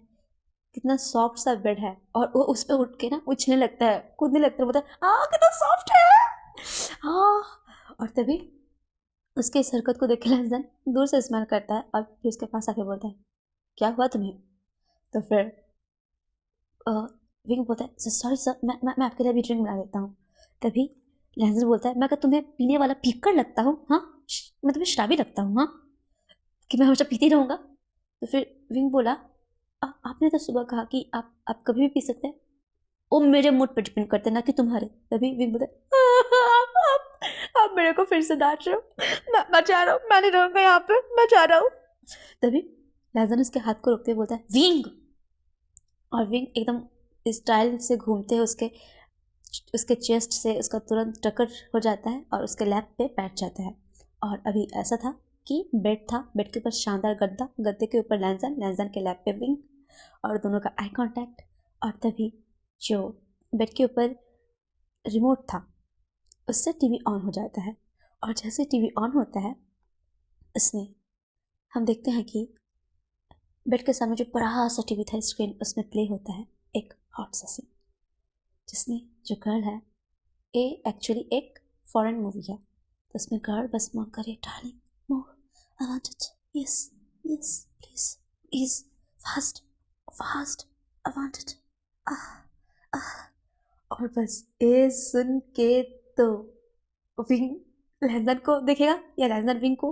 कितना सॉफ्ट सा बेड है, और वो उस पर उठ के ना उछलने लगता है, कूदने लगता है, बोलता है कितना सॉफ्ट है और तभी उसके इस हरकत को देख के लहजन दूर से स्माइल करता है और फिर उसके पास आके बोलता है क्या हुआ तुम्हें। तो फिर विंग बोलता है सॉरी सर, मैं आपके लिए अभी ड्रिंक बना देता हूँ। तभी लहजन बोलता है मैं क्या तुम्हें पीने वाला पीकर लगता हूँ? हाँ, मैं तुम्हें शराबी लगता हूँ? हाँ, कि मैं हमेशा पीती रहूँगा? तो फिर विंग बोला आपने तो सुबह कहा कि आप कभी भी पी सकते हैं। वो मेरे मूड पर डिपेंड करते ना कि तुम्हारे। तभी विंग बोलता है आप मेरे को फिर से डांट रहे हो, मैं जा रहा हूँ, मैं नहीं रहूँगा यहाँ पे, मैं जा रहा हूँ। तभी लहजन उसके हाथ को रोकते बोलता है विंग, और विंग एकदम स्टाइल से घूमते हैं उसके उसके चेस्ट से उसका तुरंत टक्कर हो जाता है और उसके लैप पे बैठ जाता है। और अभी ऐसा था कि बेड था, बेड के ऊपर शानदार गद्दा, गद्दे के ऊपर लैंजन, लैंजन के लैप पे विंग, और दोनों का आई कांटेक्ट। और तभी जो बेड के ऊपर रिमोट था उससे टीवी ऑन हो जाता है। और जैसे टीवी ऑन होता है उसमें हम देखते हैं कि बेड के सामने जो बड़ा सा टीवी था स्क्रीन, उसमें प्ले होता है एक हॉट सा सीन, जिसमें जो गर्ल है ये एक्चुअली एक फॉरेन मूवी है। तो उसमें गर्ल बस मांग करे, darling more, I want it, yes yes please please, fast fast, I want it, और बस ये सुन के तो विंग लैंजन को देखेगा या लैंजन विंग को,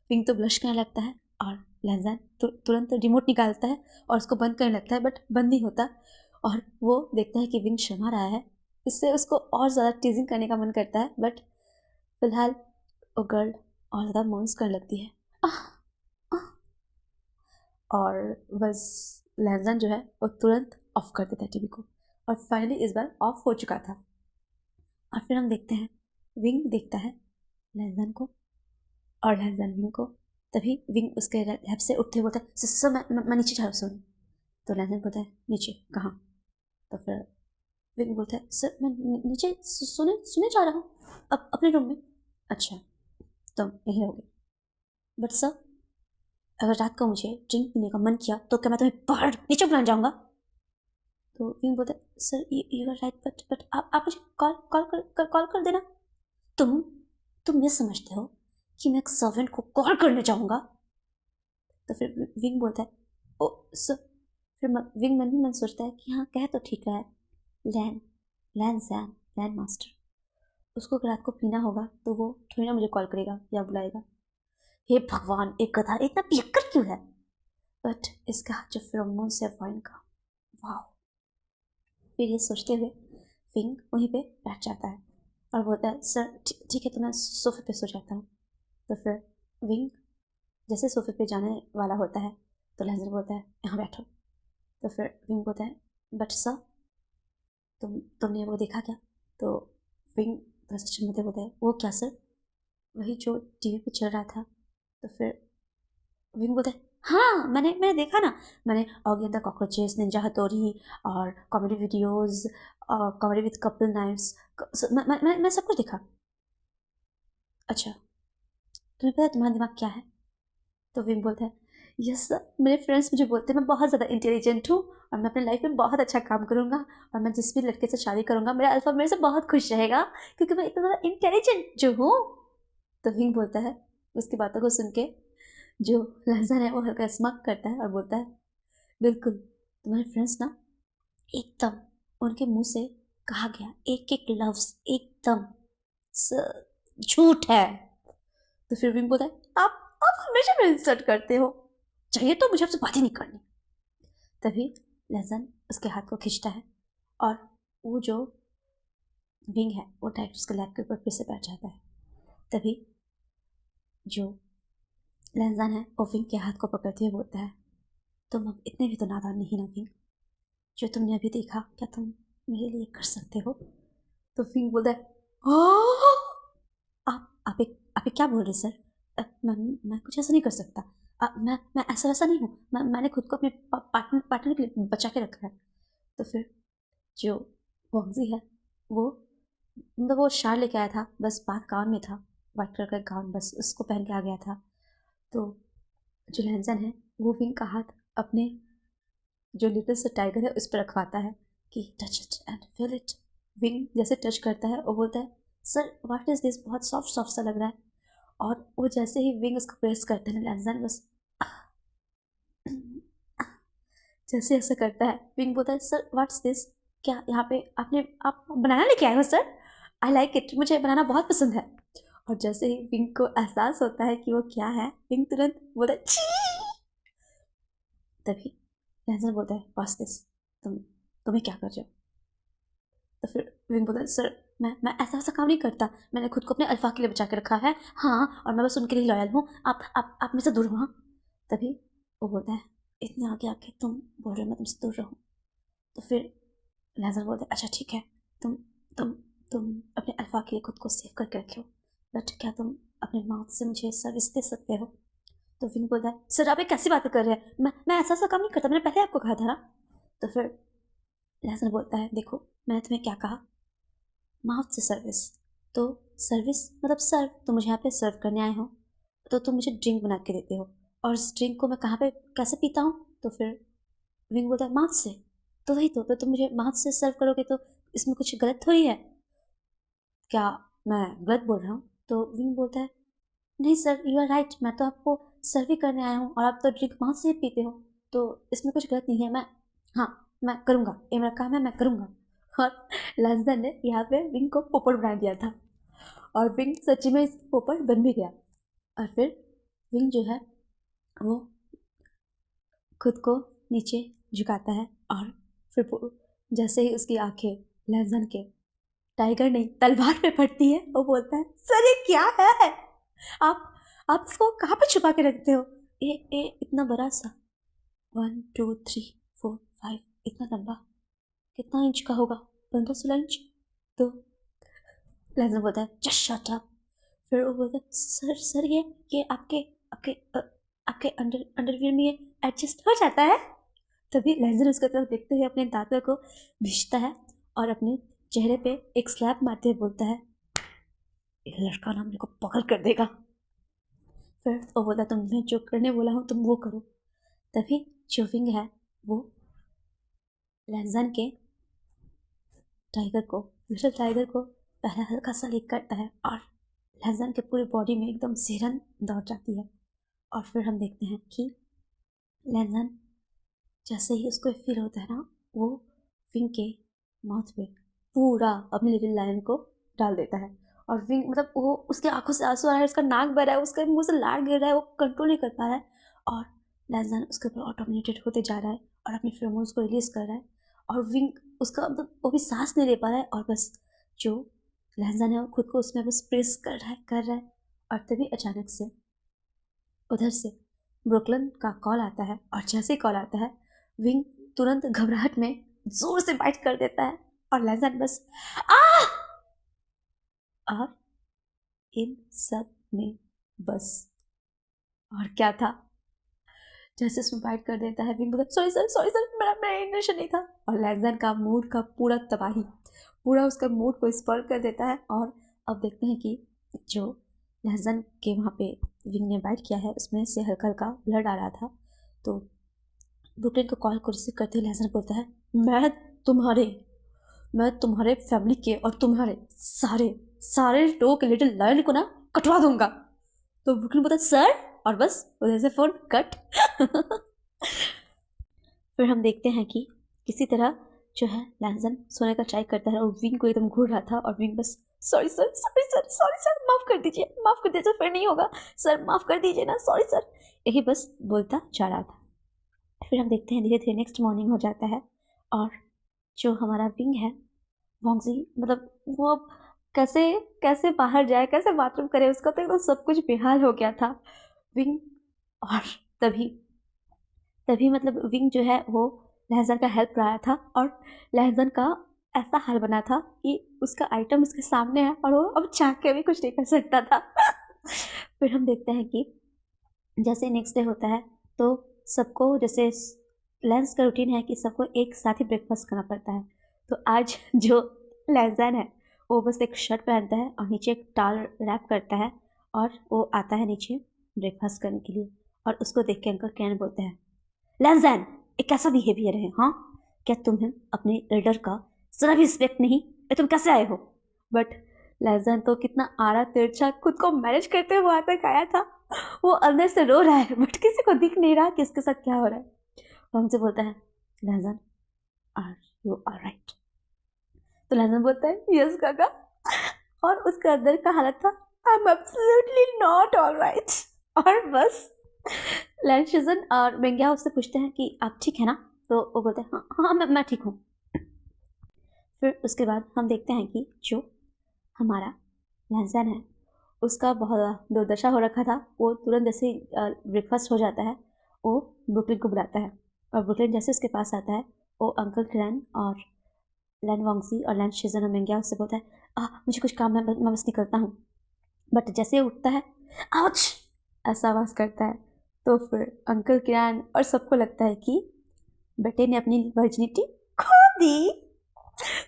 विंग तो ब्लश करने लगता है और लैंजन तुरंत रिमोट निकालता है और उसको बंद करने लगता है, बट बंद नहीं होता। और वो देखता है कि विंग शर्मा रहा है, इससे उसको और ज़्यादा टीजिंग करने का मन करता है, बट फिलहाल वो गर्ल और ज़्यादा मोन्स करने लगती है। आह, आह। और बस लैंजन जो है वो तुरंत ऑफ कर देता है टीवी को, और फाइनली इस बार ऑफ हो चुका था। और फिर हम देखते हैं विंग देखता है लैंजन को और लैंजन विंग को। तभी विंग उसके लैब से उठते बोलता है, सर मैं नीचे जा रहा हूँ, सोनी। तो लैंजन बोलता है, नीचे कहाँ? तो फिर विंग बोलता है, सर मैं नीचे सोने जा रहा हूँ, अब अपने रूम में। अच्छा तुम यहीं रहोगे, बट सर अगर रात को मुझे ड्रिंक पीने का मन किया तो क्या मैं तुम्हें बाहर नीचे बुलाने जाऊँगा? तो विंग बोलता है, sir you are right, but आप मुझे कॉल कर देना। तुम ये समझते हो कि मैं एक सर्वेंट को कॉल करने जाऊँगा? तो फिर विंग बोलता है, ओ सर। फिर विंग मन ही मन सोचता है कि हाँ कह तो ठीक रहा है, लैंड मास्टर, उसको अगर रात को पीना होगा तो वो थोड़ी ना मुझे कॉल करेगा या बुलाएगा। हे भगवान, एक गधा इतना पियक्कड़ क्यों है? बट इसका जो फेरोमोन्स है वाइन का, वाह। फिर ये सोचते हुए विंग वहीं पे बैठ जाता है और बोलता है, सर ठीक है तो मैं सोफे पे सो जाता हूँ। तो फिर विंग जैसे सोफे पे जाने वाला होता है तो लैंजन बोलता है, यहाँ बैठो। तो फिर विंग बोलता है, बट सर तुमने वो देखा क्या? तो विंग थोड़ा सा चिल्लाते बोलता है, वो क्या सर? वही जो टीवी पे चल रहा था। तो फिर विंग बोलता है, हाँ मैंने देखा ना, मैंने Oggy and the Cockroaches, ninja Hattori और comedy videos, comedy with couple nights, मैं सब कुछ देखा। अच्छा तुम्हें पता है तुम्हारा दिमाग क्या है? तो विंग बोलता है, यस सर, मेरे फ्रेंड्स मुझे बोलते हैं मैं बहुत ज़्यादा इंटेलिजेंट हूँ और मैं अपने लाइफ में बहुत अच्छा काम करूँगा और मैं जिस भी लड़के से शादी करूँगा मेरा अल्फा मेरे से बहुत खुश रहेगा क्योंकि मैं इतना ज़्यादा इंटेलिजेंट जो हूँ। तो विंग बोलता है, उसकी बातों को सुन के जो लहजन है वो हल्का स्मक करता है और बोलता है, बिल्कुल तुम्हारे फ्रेंड्स ना एकदम उनके मुंह से कहा गया एक एक लफ्ज एकदम झूठ है। तो फिर विंग बोलता है, आप हमेशा मेरे इंसल्ट करते हो, चाहिए तो मुझे आपसे बात ही नहीं करनी। तभी लहजन उसके हाथ को खींचता है और वो जो विंग है वो डायरेक्ट उसके लैब के ऊपर फिर से बैठ जाता है। तभी जो लहजन है वो विंग के हाथ को पकड़ते हुए बोलता है, तुम अब इतने भी तो नादान नहीं ना विंग, जो तुमने अभी देखा क्या तुम मेरे लिए कर सकते हो? तो विंग बोलता है, आप क्या बोल रहे सर? मैं कुछ ऐसा नहीं कर सकता, मैं ऐसा वैसा नहीं हूँ, मैंने खुद को अपने पार्टनर के लिए बचा के रखा है। तो फिर जो वॉन्गजी है वो मतलब वो शार लेके आया था, बस बात गाउन में था, वाइट कलर का गाउन, बस उसको पहन के आ गया था। तो जो लहजन है वो विंग का हाथ अपने जो लिटिल सा टाइगर है उस पर रखवाता है कि touch it and feel it. Wing जैसे टच करता है वो बोलता है, सर व्हाट इज़ दिस, बहुत सॉफ्ट सॉफ्ट सा लग रहा है। और वो जैसे ही विंग उसको प्रेस करता है ना लहजन बस जैसे ऐसा करता है विंग बोलता है, सर व्हाट्स दिस, क्या यहाँ पे आप बनाना लेके आए हो सर? आई लाइक इट, मुझे बनाना बहुत पसंद है। और जैसे ही विंग को एहसास होता है कि वो क्या है, विंग तुरंत बोलता है, छी। तभी लहजन बोलता है, व्हाट्स दिस, तुम्हें क्या कर रहे हो? तो फिर विंग बोलता है, सर मैं ऐसा वैसा काम नहीं करता, मैंने खुद को अपने अल्फा के लिए बचा के रखा है, हाँ, और मैं बस उनके लिए लॉयल हूँ, आप मेरे से दूर हो। हाँ। तभी वो बोलता है, इतने आगे आके तुम बोल रहे हो मैं तुमसे दूर रहूँ? तो फिर लहजन बोलता है, अच्छा ठीक है, तुम तुम तुम अपने अल्फा के लिए खुद को सेव करके रखे हो, बट क्या तुम अपने माउथ से मुझे सर्विस दे सकते हो? तो विंग बोलता है, सर आप ये कैसी बातें कर रहे हैं, मैं ऐसा सा काम नहीं करता, मैंने पहले आपको कहा था ना। तो फिर लहसन बोलता है, देखो मैंने तुम्हें क्या कहा, माउथ से सर्विस। तो सर्विस मतलब सर्व, तो मुझे यहाँ पे सर्व करने आए हो तो तुम मुझे ड्रिंक बना के देते हो, और इस ड्रिंक को मैं कहाँ पे कैसे पीता हूँ? तो फिर विंग बोलता है, माउथ से। तो वही तो तुम मुझे माउथ से सर्व करोगे तो इसमें कुछ गलत थोड़ी है, क्या मैं गलत बोल रहा हूँ? तो विंग बोलता है, नहीं सर यू आर राइट, मैं तो आपको सर्व ही करने आया हूँ और आप तो ड्रिंक माउथ से ही पीते हो, तो इसमें कुछ गलत नहीं है। हाँ मैं करूँगा, ये मेरा काम है, मैं करूँगा। और लंदन ने यहाँ पे विंग को पोपट बना दिया था, और विंग सच्ची में इस पोपट बन भी गया। और फिर विंग जो है वो खुद को नीचे झुकाता है, और फिर जैसे ही उसकी आंखें लहजन के टाइगर नहीं तलवार पे पड़ती है, वो बोलता है, सर ये क्या है, आप आप इसको कहाँ पे छुपा के रखते हो? ए इतना बड़ा सा, 1 2 3 4 5, इतना लंबा, कितना इंच का होगा, 15-16 इंच। तो लहजन बोलता है, जस्ट शट अप। फिर वो बोलता है, सर ये आपके आपके आपके अंडरवियर में ये एडजस्ट हो जाता है? तभी लहजन उसकी तरफ देखते हुए अपने दांतों को भींचता है और अपने चेहरे पे एक स्लैप मारते हुए बोलता है, ये लड़का ना मेरे को पकड़ कर देगा। फिर वो बोलता, तुम्हें जो करने बोला हूँ तुम वो करो। तभी जो विंग है वो लहजन के लिटिल टाइगर को पहले हल्का सा लीक करता है, और लहजन के पूरी बॉडी में एकदम सिरन दौड़ जाती है। और फिर हम देखते हैं कि लहजन जैसे ही उसको फील होता है ना, वो विंग के माउथ पे पूरा अपने लिटिल लायन को डाल देता है, और विंग मतलब वो उसके आंखों से आंसू आ रहा है, उसका नाक बह रहा है, उसके मुंह से लार गिर रहा है, वो कंट्रोल नहीं कर पा रहा है, और लहजन उसके ऊपर ऑटोमेटेड होते जा रहा है और अपने फेरोमोन्स को रिलीज कर रहा है, और विंग उसका मतलब वो भी सांस नहीं ले पा रहा है, और बस जो लहजन है वो खुद को उसमें बस प्रेस कर रहा है। और तभी अचानक से उधर से ब्रुकलिन का कॉल आता है, और जैसे ही कॉल आता है विंग तुरंत घबराहट में जोर से बाइट कर देता है, और लहजन बस आ और इन सब में बस और क्या था, जैसे उसमें बाइट कर देता है, विंग बोलता है, सॉरी सर मेरा इंटेंशन नहीं था, और लहजन का मूड का पूरा तबाही, पूरा उसका मूड को स्पॉइल कर देता है। और अब देखते हैं कि जो लहजन के वहाँ पे विंग ने बाइट किया है उसमें से हल्का हल्का ब्लड आ रहा था। तो ब्रुकलिन को कॉल को रिसीव करते हुए लहजन बोलता है, मैं तुम्हारे फैमिली के और तुम्हारे सारे लोगों के लिटिल लायन को ना कटवा दूंगा। तो ब्रुकलिन बोलता है, सर, और बस उधर से फोन कट। फिर हम देखते हैं कि किसी तरह जो है लहजन सोने का ट्राई करता है, और विंग को एकदम घूर रहा था, और विंग बस सॉरी सर माफ़ कर दीजिए फिर नहीं होगा सर, माफ़ कर दीजिए ना, सॉरी सर, यही बस बोलता जा रहा था। फिर हम देखते हैं धीरे धीरे नेक्स्ट मॉर्निंग हो जाता है, और जो हमारा विंग है वॉन्गजी मतलब वो कैसे कैसे बाहर जाए, कैसे बाथरूम करे, उसका तो एकदम सब कुछ बेहाल हो गया था विंग। और तभी मतलब विंग जो है वो लहजन का हेल्प रहा था, और लहजन का ऐसा हाल बना था कि उसका आइटम उसके सामने है और वो अब चाह के भी कुछ नहीं कर सकता था। फिर हम देखते हैं कि जैसे नेक्स्ट डे होता है तो सबको, जैसे लंच का रूटीन है कि सबको एक साथ ही ब्रेकफास्ट करना पड़ता है। तो आज जो लहजन है वो बस एक शर्ट पहनता है और नीचे एक टाल रैप करता है, और वो आता है नीचे ब्रेकफास्ट करने के लिए, और उसको देख के अंकल कैन बोलते हैं, लहजन एक कैसा बिहेवियर है, हाँ क्या तुम्हें अपने एल्डर का जरा भी रिस्पेक्ट नहीं, तुम कैसे आए हो? बट लहजन तो कितना आड़ा तिरछा खुद को मैनेज करते हुए वहाँ तक आया था, वो अंदर से रो रहा है बट किसी को दिख नहीं रहा कि उसके साथ क्या हो रहा है। तो हमसे बोलता है, लहजन आर यू ऑलराइट? तो लहजन बोलता है, यस काका, और उसके अंदर का हालत था, I am absolutely not alright. और बस लहजन और बेंगिया उससे पूछते हैं कि आप ठीक है ना? तो वो बोलते हैं, हाँ हाँ मैं ठीक हूँ। फिर उसके बाद हम देखते हैं कि जो हमारा लहजन है उसका बहुत दुर्दशा हो रखा था, वो तुरंत जैसे ब्रेकफास्ट हो जाता है वो ब्रुकलिन को बुलाता है, और ब्रुकलिन जैसे उसके पास आता है वो अंकल क्लैन और लैन वांगसी और लैन शिजन मेंग्या उससे बोलता है मुझे कुछ काम है, मैं बस निकलता हूँ। बट जैसे ही उठता है आउच ऐसा आवाज़ करता है। तो फिर अंकल किरान और सबको लगता है कि बेटे ने अपनी वर्जिनिटी खो दी।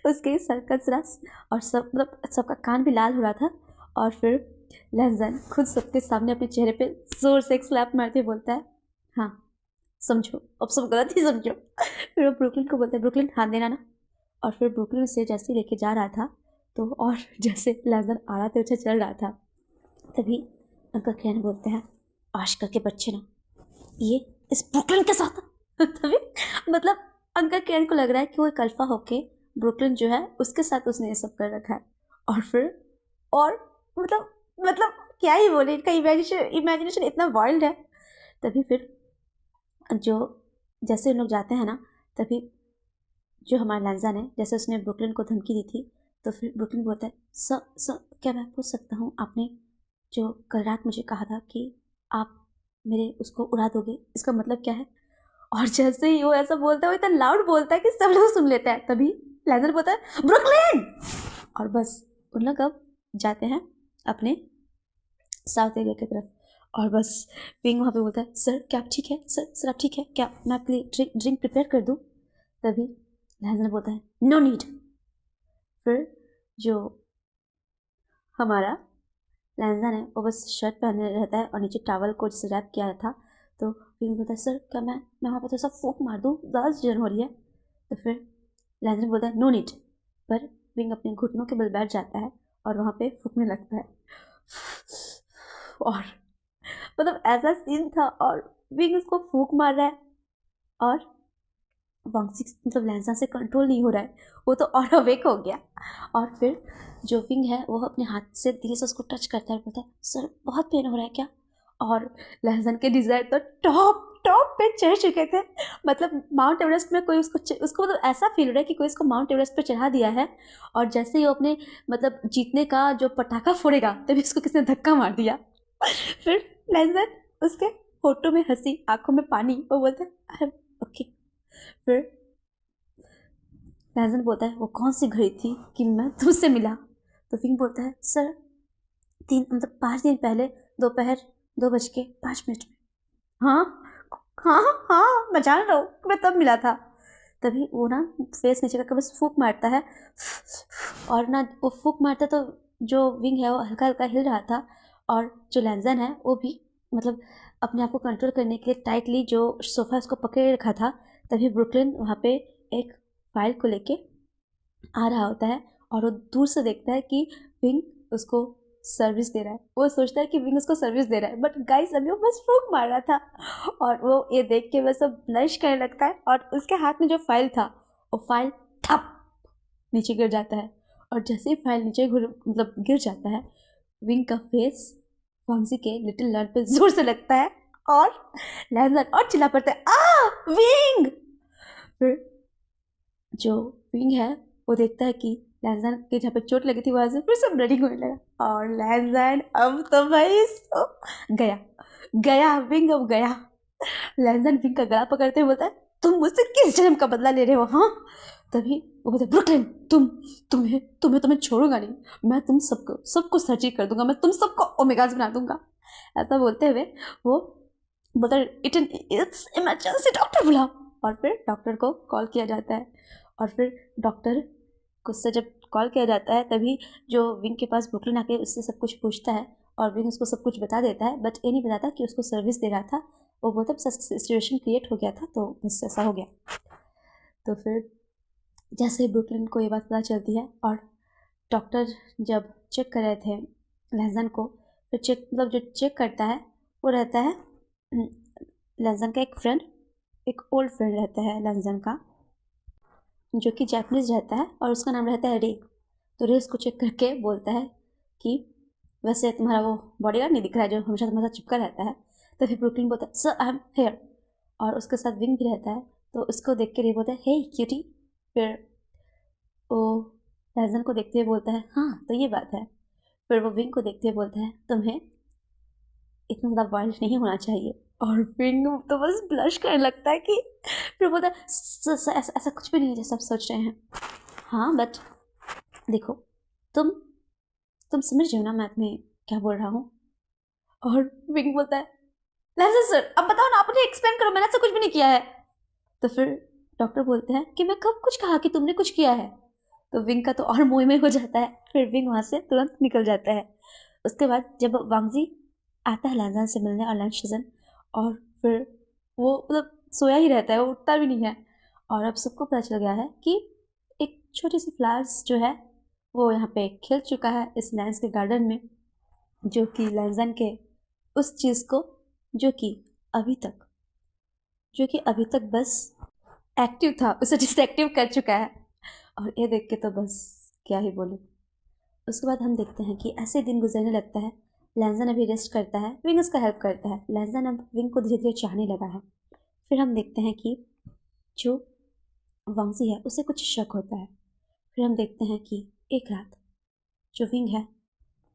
उसके सर का रस और सब मतलब सबका कान भी लाल हो रहा था। और फिर लहजन खुद सबके सामने अपने चेहरे पे जोर से एक स्लैप मारते बोलता है हाँ समझो, अब सब गलत ही समझो। फिर वो ब्रुकलिन को बोलता है ब्रुकलिन हाथ देना ना। और फिर ब्रुकलिन उसे जैसे ही लेके जा रहा था तो और जैसे लहजन आड़ा तिरछा चल रहा था तभी अंकल किरान बोलते हैं आजकल के बच्चे ना ये इस ब्रुकलिन के साथ तभी मतलब अंकल किरण को लग रहा है कि वो एक अल्फा होके ब्रुकलिन जो है उसके साथ उसने ये सब कर रखा है। और फिर और मतलब क्या ही बोले, इनका इमेजिनेशन इतना वाइल्ड है। तभी फिर जो जैसे उन लोग जाते हैं ना तभी जो हमारा लैंज़न है जैसे उसने ब्रुकलिन को धमकी दी थी तो फिर ब्रुकलिन बोलता है सर क्या मैं पूछ सकता हूँ, आपने जो कल रात मुझे कहा था कि आप मेरे उसको उड़ा दोगे, इसका मतलब क्या है? और जैसे ही वो ऐसा बोलता है वो इतना लाउड बोलता है कि सब लोग सुन लेते हैं। तभी लैंजर बोलता है ब्रुकलिन। और बस उन लोग अब जाते हैं अपने साउथ एरिया की तरफ। और बस विंग वहाँ पे बोलता है सर क्या आप ठीक है, सर आप ठीक है क्या, मैं आपके लिए ड्रिंक प्रिपेयर कर दूँ? तभी लैंजर बोलता है नो नीड। फिर जो हमारा लैंजन है वो बस शर्ट पहने रहता है और नीचे टावल को जैसे रैप किया था। तो विंग बोलता है सर क्या मैं वहाँ पर थोड़ा सा फूक मार दूँ, ज़्यादा जलन हो रही है। तो फिर लैंजन बोलता है नो नीड। पर विंग अपने घुटनों के बल बैठ जाता है और वहाँ पे फूकने लगता है। और मतलब ऐसा सीन था और विंग उसको फूक मार रहा है और वांगसी मतलब लैंजा से कंट्रोल नहीं हो रहा है, वो तो और अवेक हो गया। और फिर जो विंग है वो अपने हाथ से धीरे से उसको टच करता है, बोलता है सर बहुत पेन हो रहा है क्या? और लहजन के डिज़ायर तो टॉप टॉप पे चढ़ चुके थे। मतलब माउंट एवरेस्ट में कोई उसको मतलब ऐसा फील हो रहा है कि कोई इसको माउंट एवरेस्ट पे चढ़ा दिया है। और जैसे ही वो अपने मतलब जीतने का जो पटाखा फोड़ेगा तभी उसको किसने धक्का मार दिया। फिर लहजन उसके होठों में हंसी, आंखों में पानी, वो बोलता है ओके। फिर लहजन बोलता है वो कौन सी घड़ी थी कि मैं तुमसे मिला? तो विंग बोलता है सर 5 दिन पहले दोपहर 2:05 में। हाँ हाँ हाँ मैं जान रहा हूँ, मैं तब मिला था। तभी वो ना फेस नीचे करके बस फूक मारता है और ना वो फूक मारता तो जो विंग है वो हल्का हल्का हिल रहा था। और जो लैंजन है वो भी मतलब अपने आप को कंट्रोल करने के लिए टाइटली जो सोफ़ा उसको पकड़े रखा था। तभी ब्रुकलिन वहाँ पे एक फाइल को लेके आ रहा होता है और वो दूर से देखता है कि विंग उसको सर्विस दे रहा है। वो सोचता है कि विंग उसको सर्विस दे रहा है बट गाइस अभी वो बस फूक मार रहा था। और वो ये देख के बस ब्लश करने लगता है और उसके हाथ में जो फाइल था वो फाइल ठप नीचे गिर जाता है। और जैसे ही फाइल नीचे मतलब गिर जाता है विंग का फेस वांगसी के लिटिल लर्न पे जोर से लगता है और लैंजर और चिल्ला पड़ता है विंग। फिर जो विंग है वो देखता है कि लैंजन के जहाँ पे चोट लगी थी वहाँ से फिर से ब्लडिंग होने लगा। और लैंजन अब तो भाई गया गया विंग अब गया। लैंजन विंग का गला पकड़ते हुए बोलता है तुम मुझसे किस जन्म का बदला ले रहे हो? हाँ तभी वो बोलता है ब्रुकलिन तुम्हें छोड़ूंगा नहीं, मैं तुम सबको सर्जरी कर दूंगा, मैं तुम सबको ओमेगास बना दूंगा। ऐसा बोलते हुए वो बोलता है इट्स इमरजेंसी, डॉक्टर बुलाओ। और फिर डॉक्टर को कॉल किया जाता है। और फिर डॉक्टर को से जब कॉल किया जाता है तभी जो विंग के पास ब्रुकलिन आके उससे सब कुछ पूछता है और विंग उसको सब कुछ बता देता है बट ये नहीं बताता कि उसको सर्विस दे रहा था। वो बहुत सिचुएशन क्रिएट हो गया था तो बस ऐसा हो गया। तो फिर जैसे ही ब्रुकलिन को ये बात पता चलती है और डॉक्टर जब चेक कर रहे थे लहजन को, फिर मतलब जो चेक करता है वो रहता है लहजन का एक फ्रेंड, एक ओल्ड फ्रेंड रहता है लहजन का जो कि जापानीज रहता है और उसका नाम रहता है रे। तो रे उसको चेक करके बोलता है कि वैसे तुम्हारा वो बॉडीगार्ड नहीं दिख रहा है जो हमेशा तुम्हारे साथ चिपका रहता है। तो फिर ब्रुकलिन बोलता है सर आई एम हेयर। और उसके साथ विंग भी रहता है तो उसको देख के रे बोलता है हे क्यूटी। फिर वो लहजन को देखते हुए बोलता है हाँ तो ये बात है। फिर वो विंग को देखते हुए बोलता है तुम्हें इतना ज़्यादा वाइल्ड नहीं होना चाहिए। और विंग तो बस ब्लश करने लगता है कि फिर बोलता है ऐसा कुछ भी नहीं है जैसा आप सोच रहे हैं। हाँ बट देखो, तुम तुम समझ रहे हो ना मैं तुम्हें क्या बोल रहा हूँ। और विंग बोलता है लहजा सर अब बताओ ना, आप मुझे एक्सप्लेन करो, मैंने ऐसा कुछ भी नहीं किया है। तो फिर डॉक्टर बोलते हैं कि मैं कब कुछ कहा कि तुमने कुछ किया है। तो विंग का तो और मुंह में हो जाता है, फिर विंग वहाँ से तुरंत निकल जाता है। उसके बाद जब वांगजी आता है लैंजन से मिलने और लैंशजन, और फिर वो मतलब सोया ही रहता है, वो उठता भी नहीं है। और अब सबको पता चल गया है कि एक छोटी सी फ्लावर्स जो है वो यहाँ पे खिल चुका है इस लैंस के गार्डन में, जो कि लैंजन के उस चीज़ को जो कि अभी तक बस एक्टिव था उसे डिसएक्टिव कर चुका है। और ये देख के तो बस क्या ही बोलूँ। उसके बाद हम देखते हैं कि ऐसे दिन गुजरने लगता है। लैंजन अभी रेस्ट करता है, विंग उसका हेल्प करता है। लैंजन अब विंग को धीरे धीरे चाहने लगा है। फिर हम देखते हैं कि जो वांगजी है उसे कुछ शक होता है। फिर हम देखते हैं कि एक रात जो विंग है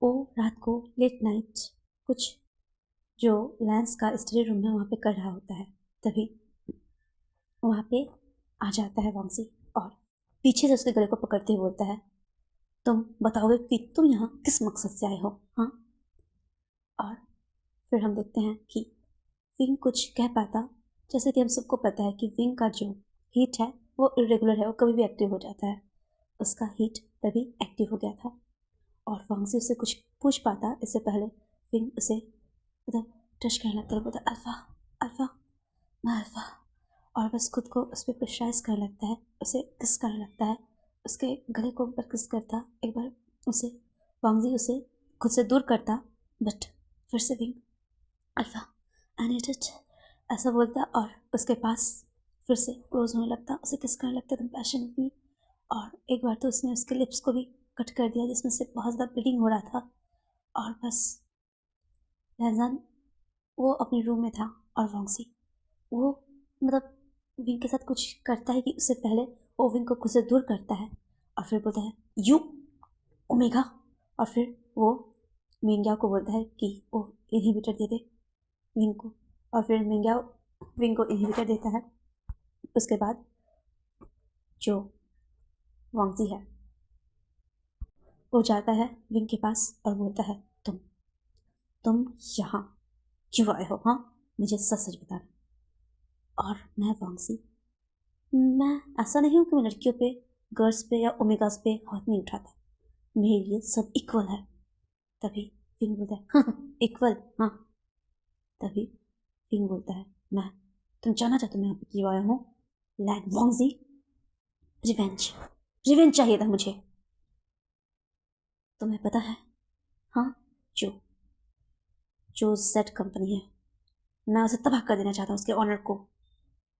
वो रात को लेट नाइट कुछ जो लैंस का स्टडी रूम है वहाँ पे कर रहा होता है। तभी वहाँ पे आ जाता है वांगजी और पीछे से उसके गले को पकड़ते हुए बोलता है तुम बताओगे कि तुम यहाँ किस मकसद से आए हो, हाँ। और फिर हम देखते हैं कि विंग कुछ कह पाता, जैसे कि हम सबको पता है कि विंग का जो हीट है वो इरेगुलर है, वो कभी भी एक्टिव हो जाता है। उसका हीट तभी एक्टिव हो गया था। और वांगजी उससे कुछ पूछ पाता इससे पहले विंग उसे मतलब टच करने लगता है, बोलता अल्फा अल्फा मैं अल्फा। और बस खुद को उस पर प्रेशराइज करने लगता है, उसे किस करने लगता है, उसके गले को ऊपर किस करता। एक बार उसे वांगजी उसे खुद से दूर करता, बट फिर से wing alpha I need it ऐसा बोलता और उसके पास फिर से क्लोज होने लगता, उसे किस करने लगता एकदम पैशनेटली। और एक बार तो उसने उसके लिप्स को भी कट कर दिया जिसमें से बहुत ज़्यादा ब्लीडिंग हो रहा था। और बस लहजान वो अपने रूम में था और वांगजी वो मतलब विंग के साथ कुछ करता है कि उससे पहले वो विंग को खुद से दूर करता है और फिर बोलता है यू ओमेगा। और फिर वो मिंग्या को बोलता है कि वो इनहिबिटर दे दे विंग को। और फिर मिंग्या विंग को इनहिबिटर देता है। उसके बाद जो वांगजी है वो जाता है विंग के पास और बोलता है तुम यहाँ क्यों आए हो, हाँ मुझे सच सच बताना। और मैं वांगजी मैं ऐसा नहीं हूँ कि मैं लड़कियों पे गर्ल्स पे या ओमेगास पे हाथ नहीं उठाता, मेरे लिए सब इक्वल है। तभी विंग बोलता है हाँ इक्वल हाँ। तभी विंग बोलता है मैं तुम जानना चाहते हो मैं यहाँ पे क्यों आया हूँ, लैंड वांगजी रिवेंज रिवेंज चाहिए था मुझे। तुम्हें पता है हाँ जो जो जेड कंपनी है मैं उसे तबाह कर देना चाहता हूँ, उसके ऑनर को।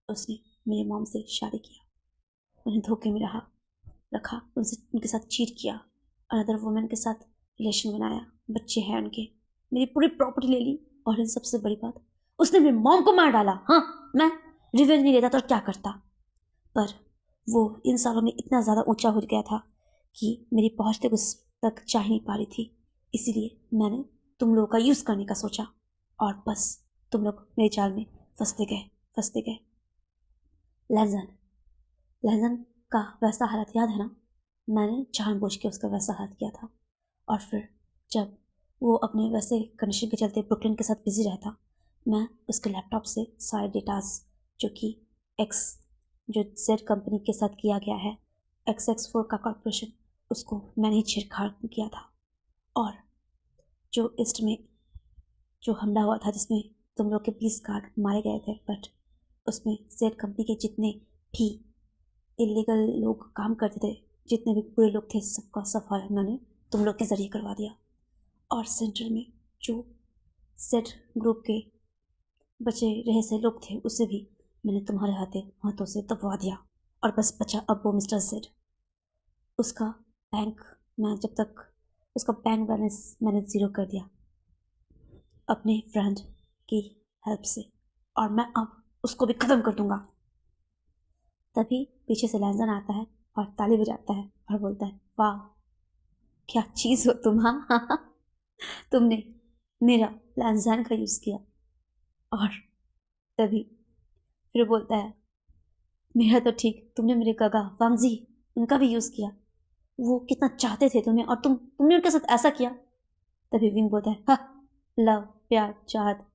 उसने मेरे मॉम से शादी किया, उन्हें धोखे में रखा, उनसे उनके साथ चीट किया, अनदर वुमेन के साथ रिलेशन बनाया, बच्चे हैं उनके, मेरी पूरी प्रॉपर्टी ले ली। और इन सबसे बड़ी बात उसने मेरी मॉम को मार डाला। हाँ मैं रिवेंज नहीं लेता तो क्या करता, पर वो इन सालों में इतना ज़्यादा ऊंचा हो गया था कि मेरी पहुँच तक उस तक जा ही नहीं पा रही थी। इसीलिए मैंने तुम लोगों का यूज़ करने का सोचा और बस तुम लोग मेरे जाल में फंसते गए। लहजन लहजन का वैसा हालत याद है ना, मैंने जानबूझ के उसका वैसा हालत किया था। और फिर जब वो अपने वैसे कंडीशन के चलते ब्रुकलिन के साथ बिजी रहता, मैं उसके लैपटॉप से सारे डेटास जो कि एक्स जो जेड कंपनी के साथ किया गया है XX4 का कॉर्पोरेशन, उसको मैंने ही छेड़छाड़ किया था। और जो ईस्ट में जो हमला हुआ था जिसमें तुम लोग के 20 गार्ड मारे गए थे, बट उसमें जेड कंपनी के जितने भी इलीगल लोग काम करते थे, जितने भी बुरे लोग थे, सबका सफाया मैंने तुम लोग के ज़रिए करवा दिया। और सेंट्रल में जो जेड ग्रुप के बचे रहे से लोग थे उसे भी मैंने तुम्हारे हाथों से दबवा दिया। और बस बचा अब वो मिस्टर जेड। उसका बैंक मैं जब तक उसका बैंक बैलेंस मैंने ज़ीरो कर दिया अपने फ्रेंड की हेल्प से, और मैं अब उसको भी ख़त्म कर दूंगा। तभी पीछे से लैंजन आता है और ताली बजाता है और बोलता है वाह क्या चीज़ हो तुम, हाँ तुमने मेरा लैंजन का यूज़ किया। और तभी फिर बोलता है मेरा तो ठीक, तुमने मेरे काका वांगजी उनका भी यूज़ किया। वो कितना चाहते थे तुम्हें और तुमने उनके साथ ऐसा किया। तभी विंग बोलता है, हाँ, लव, प्यार, चाहत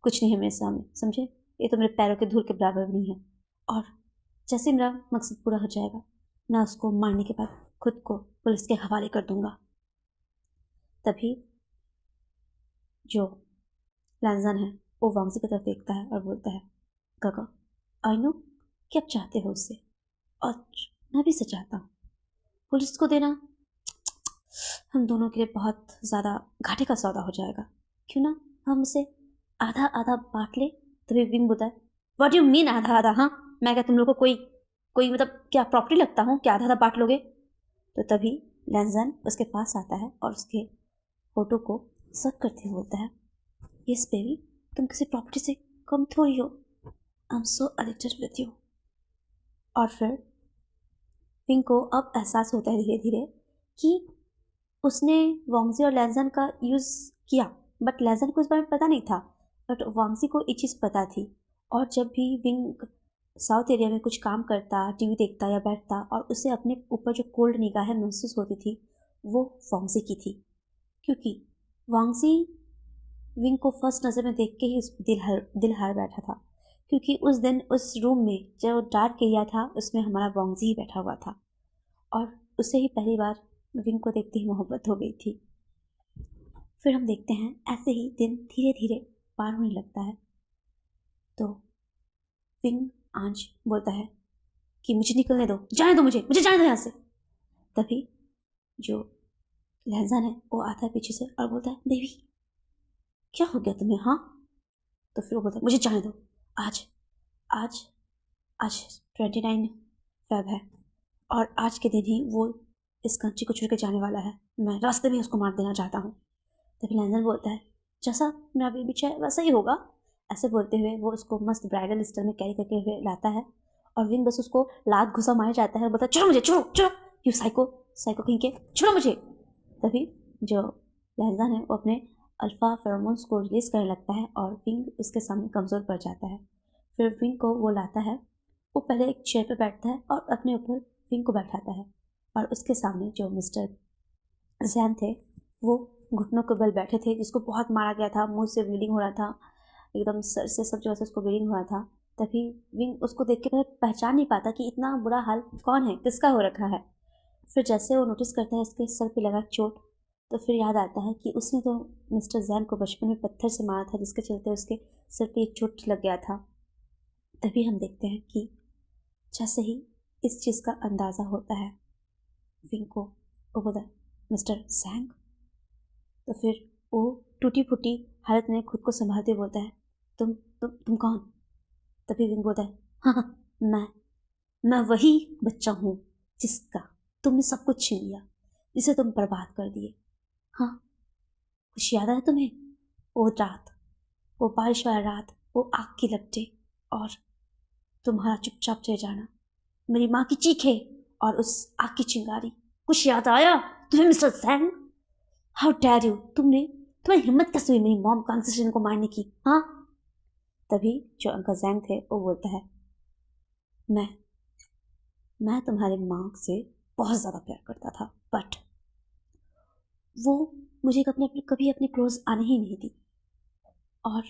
कुछ नहीं है मेरे सामने, समझे? ये तो मेरे पैरों के धूल के बराबर भी नहीं है। और जैसे मेरा मकसद पूरा हो जाएगा, मैं उसको मारने के बाद खुद को पुलिस के हवाले कर दूंगा। तभी जो लैंजन है वो वांगजी की तरफ देखता है और बोलता है, काका, आई नो कि आप चाहते हो उससे, और मैं भी इसे चाहता हूँ। पुलिस को देना हम दोनों के लिए बहुत ज़्यादा घाटे का सौदा हो जाएगा। क्यों ना हम इसे आधा आधा बांट ले। तभी विंग बोलता है, व्हाट यू मीन आधा आधा? हाँ, मैं क्या तुम लोग को कोई कोई मतलब क्या प्रॉपर्टी लगता हूँ कि आधा आधा बांट लोगे? तो तभी लैंजन उसके पास आता है और उसके फोटो को सक करते हुए बोलता है, यस बेबी, तुम किसी प्रॉपर्टी से कम थोड़ी हो। I am so addicted with you. और फिर विंग को अब एहसास होता है धीरे धीरे कि उसने वांगजी और लैंजन का यूज़ किया, बट लैंजन को इस बारे में पता नहीं था, बट वांगजी को एक चीज़ पता थी। और जब भी विंग साउथ एरिया में कुछ काम करता, टीवी देखता या बैठता, और उसे अपने ऊपर जो कोल्ड निगाहें महसूस होती थी, वो वांगजी की थी। क्योंकि वांगजी विंग को फर्स्ट नज़र में देख के ही उस दिल हार बैठा था। क्योंकि उस दिन उस रूम में जो डार्क एरिया था उसमें हमारा वांगजी ही बैठा हुआ था, और उसे ही पहली बार विंग को देखते ही मोहब्बत हो गई थी। फिर हम देखते हैं ऐसे ही दिन धीरे धीरे पार होने लगता है। तो विंग आज बोलता है कि मुझे निकलने दो, जाने दो, मुझे जाने दो यहाँ से। तभी जो लहजान है वो आता है पीछे से और बोलता है, बेबी क्या हो गया तुम्हें? हाँ। तो फिर वो बोलता है, मुझे जाने दो, आज आज आज 29 फेब है, और आज के दिन ही वो इस कंट्री को छोड़ के जाने वाला है। मैं रास्ते में उसको मार देना चाहता हूँ। तभी लैंजन बोलता है, जैसा मेरा बेबी चाहे वैसा ही होगा। ऐसे बोलते हुए वो उसको मस्त ब्राइडल स्टाइल में कैरी करके हुए लाता है, और विंग बस उसको लात घुसा मारे जाता है और बोलता है, छोड़ो मुझे, छोड़ो छोड़ो, यू साइको साइको कहीं के, छोड़ो मुझे। तभी जो लैंजन है वो अपने अल्फा फेरोमोन्स को रिलीज करने लगता है और विंग उसके सामने कमज़ोर पड़ जाता है। फिर विंग को वो लाता है, वो पहले एक चेयर पर बैठता है और अपने ऊपर विंग को बैठाता है, और उसके सामने जो मिस्टर जैन थे वो घुटनों के बल बैठे थे, जिसको बहुत मारा गया था, मुंह से ब्लीडिंग हो रहा था, एकदम सर से सब जगह से उसको ब्लीडिंग हो रहा था। तभी विंग उसको देख के पहचान नहीं पाता कि इतना बुरा हाल कौन है, किसका हो रखा है। फिर जैसे वो नोटिस करता है उसके सर पे लगा चोट, तो फिर याद आता है कि उसने तो मिस्टर जैन को बचपन में पत्थर से मारा था, जिसके चलते उसके सर पे एक चोट लग गया था। तभी हम देखते हैं कि जैसे ही इस चीज़ का अंदाज़ा होता है विंग को, वो बोला, मिस्टर जैंग। तो फिर वो टूटी फूटी हालत में खुद को संभालते बोलता है, तुम कौन? तभी विंग बोलता है, हाँ हाँ, मैं वही बच्चा हूँ जिसका तुमने सब कुछ छीन लिया, जिसे तुम बर्बाद कर दिए। हाँ, कुछ याद है तुम्हें? वो रात, वो बारिश वाला रात, वो आग की लपटें, और तुम्हारा चुपचाप चले जाना, मेरी माँ की चीखें और उस आग की चिंगारी। कुछ याद आया तुम्हें mister Zhang? How dare you, तुम्हारी हिम्मत कैसे हुई मेरी मॉम कॉन्स्टिट्यूशन को मारने की? हाँ। तभी जो अंकल जैंग थे वो बोलता है, मैं तुम्हारे माँ से बहुत ज़्यादा प्यार करता था, बट वो मुझे कभी अपने क्लोज आने ही नहीं दी। और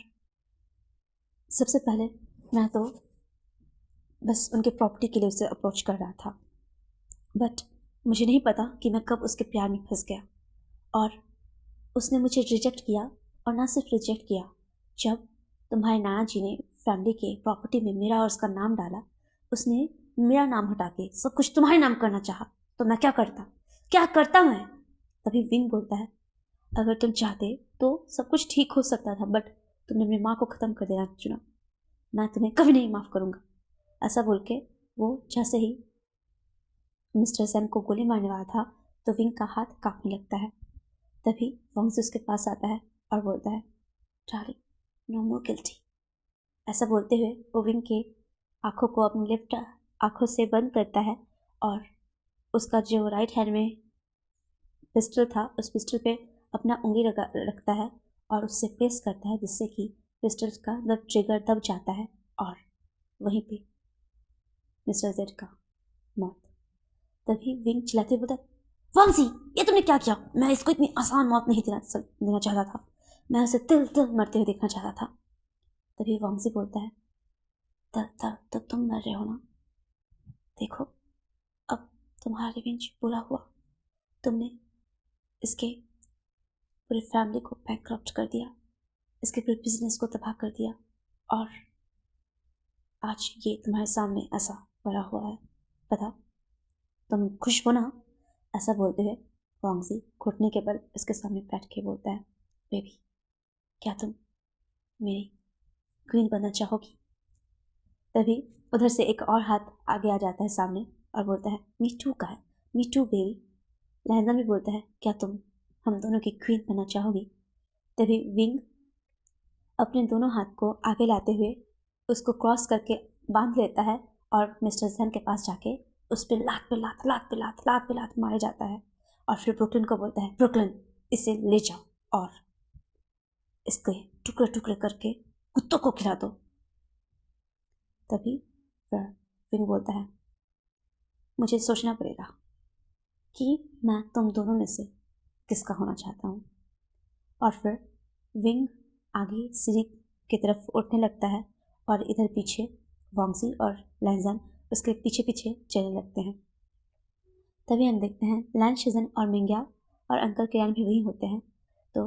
सबसे पहले मैं तो बस उनके प्रॉपर्टी के लिए उसे अप्रोच कर रहा था, बट मुझे नहीं पता कि मैं कब उसके प्यार में फंस गया, और उसने मुझे रिजेक्ट किया। और ना सिर्फ रिजेक्ट किया, जब तुम्हारे नाना जी ने फैमिली के प्रॉपर्टी में मेरा और उसका नाम डाला, उसने मेरा नाम हटा के सब कुछ तुम्हारे नाम करना चाहा। तो मैं क्या करता मैं? तभी विंग बोलता है, अगर तुम चाहते तो सब कुछ ठीक हो सकता था, बट तुमने मेरी माँ को ख़त्म कर देना चुना। मैं तुम्हें कभी नहीं माफ़ करूँगा। ऐसा बोल के वो जैसे ही मिस्टर सैम को गोली मारने वाला था, तो विंग का हाथ कांपने लगता है। तभी वंश उसके पास आता है और बोलता है, डार्लिंग, नो मोर गिल्टी। ऐसा बोलते हुए वो विंग के आँखों को अपनी लेफ्ट आँखों से बंद करता है, और उसका जो राइट हैंड में पिस्टल था उस पिस्टल पे अपना उंगली रखता है और उससे प्रेस करता है, जिससे कि पिस्टल का ट्रिगर दब जाता है, और वहीं पे मिस्टर जेड का मौत। तभी विंग चिल्लाते बोलता है, वांगजी ये तुमने क्या किया? मैं इसको इतनी आसान मौत नहीं देना चाहता था, मैं उसे तिल तिल मरते हुए देखना चाहता था। तभी वांगजी बोलता है, तिल तिल तो तुम मर रहे हो ना, देखो अब तुम्हारा रिवेंज पूरा हुआ, तुमने इसके पूरी फैमिली को बैंकरप्ट कर दिया, इसके पूरे बिजनेस को तबाह कर दिया, और आज ये तुम्हारे सामने ऐसा पड़ा हुआ है, पता तुम खुश हो ना? ऐसा बोलते हुए वांगजी घुटने के बल इसके सामने बैठ के बोलता है, बेबी क्या तुम मेरी क्वीन बनना चाहोगी? तभी उधर से एक और हाथ आगे आ जाता है सामने और बोलता है, मी टू का है, मी टू बेबी। लहजा भी बोलता है, क्या तुम हम दोनों की क्वीन बनना चाहोगी? तभी विंग अपने दोनों हाथ को आगे लाते हुए उसको क्रॉस करके बांध लेता है और मिस्टर जैन के पास जाके उस पर लात पे लात लात पे लात लात पे लात मारे जाता है। और फिर ब्रुकलिन को बोलता है, ब्रुकलिन इसे ले जाओ और इसके टुकड़े टुकड़े करके कुत्तों को खिला दो। तभी फिर विंग बोलता है, मुझे सोचना पड़ेगा कि मैं तुम दोनों में से किसका होना चाहता हूँ। और फिर विंग आगे सीढ़ी की तरफ उठने लगता है और इधर पीछे वांगजी और लैंजन उसके पीछे पीछे चलने लगते हैं। तभी हम देखते हैं लैन शिजन और मिंग्या और अंकल किरण भी वहीं होते हैं। तो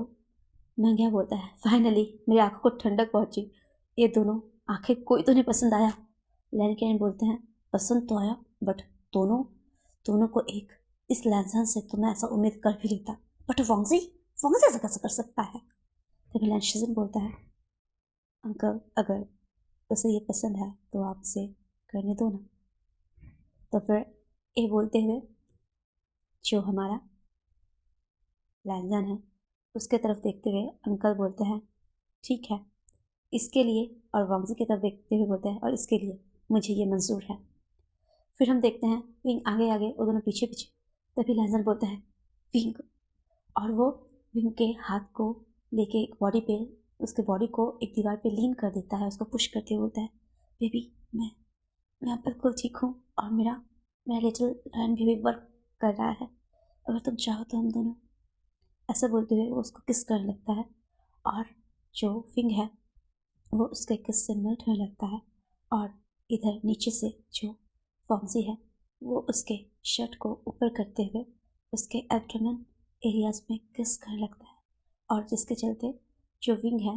मिंग्या बोलता है, फाइनली मेरी आंखों को ठंडक पहुंची, ये दोनों आखिर कोई तो नहीं पसंद आया। लैन किरण बोलते हैं, पसंद तो आया बट दोनों दोनों को एक इस लैंजन से तो मैं ऐसा उम्मीद कर भी लेता, बट वांगजी वांगजी ऐसा कैसे कर सकता है? तभी लैन शिजन बोलता है, अंकल अगर उसे ये पसंद है तो आप इसे करने दो ना। तो फिर ये बोलते हुए जो हमारा लैंजन है उसके तरफ देखते हुए अंकल बोलते हैं, ठीक है इसके लिए, और वांगजी की तरफ देखते हुए बोलते हैं, और इसके लिए मुझे ये मंजूर है। फिर हम देखते हैं विंग आगे आगे और दोनों पीछे पीछे। तभी लैंजन बोलता है, विंग, और वो विंग के हाथ को लेके एक बॉडी पे उसके बॉडी को एक दीवार पे लीन कर देता है, उसको पुश करते हुए बोलता है, बेबी मैं बिल्कुल ठीक हूँ और मेरा लिटिल लैंड भी वर्क कर रहा है, अगर तुम चाहो तो हम दोनों। ऐसा बोलते हुए वो उसको किस करने लगता है और जो विंग है वो उसके किस से मेल्ट होने लगता है। और इधर नीचे से जो वांगजी है वो उसके शर्ट को ऊपर करते हुए उसके एब्डोमेन एरियाज में किस करने लगता है, और जिसके चलते जो विंग है,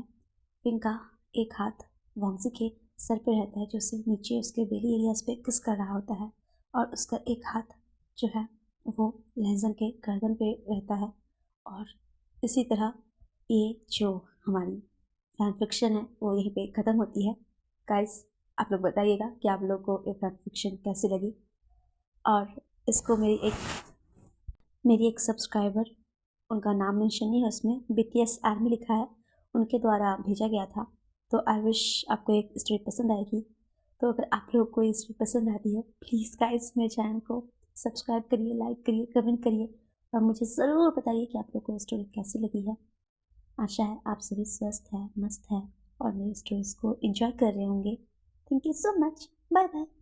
विंग का एक हाथ वांगजी के सर पे रहता है जो उसे नीचे उसके बेली एरियाज पे किस कर रहा होता है, और उसका एक हाथ जो है वो लहजन के गर्दन पे रहता है। और इसी तरह ये जो हमारी फैन फिक्शन है वो यहीं पे ख़त्म होती है। गाइस आप लोग बताइएगा कि आप लोग को ये फैन फिक्शन कैसी लगी, और इसको मेरी एक सब्सक्राइबर, उनका नाम मेंशन नहीं है उसमें, BTS आर्मी लिखा है, उनके द्वारा भेजा गया था। तो आई विश आपको एक स्टोरी पसंद आएगी। तो अगर आप लोग को ये स्टोरी पसंद आती है प्लीज़ गाइस मेरे चैनल को सब्सक्राइब करिए, लाइक करिए, कमेंट करिए, और मुझे ज़रूर बताइए कि आप लोग को ये स्टोरी कैसी लगी है। आशा है आप सभी स्वस्थ हैं, मस्त हैं और मेरी स्टोरीज़ को एंजॉय कर रहे होंगे। Thank you so much, bye bye.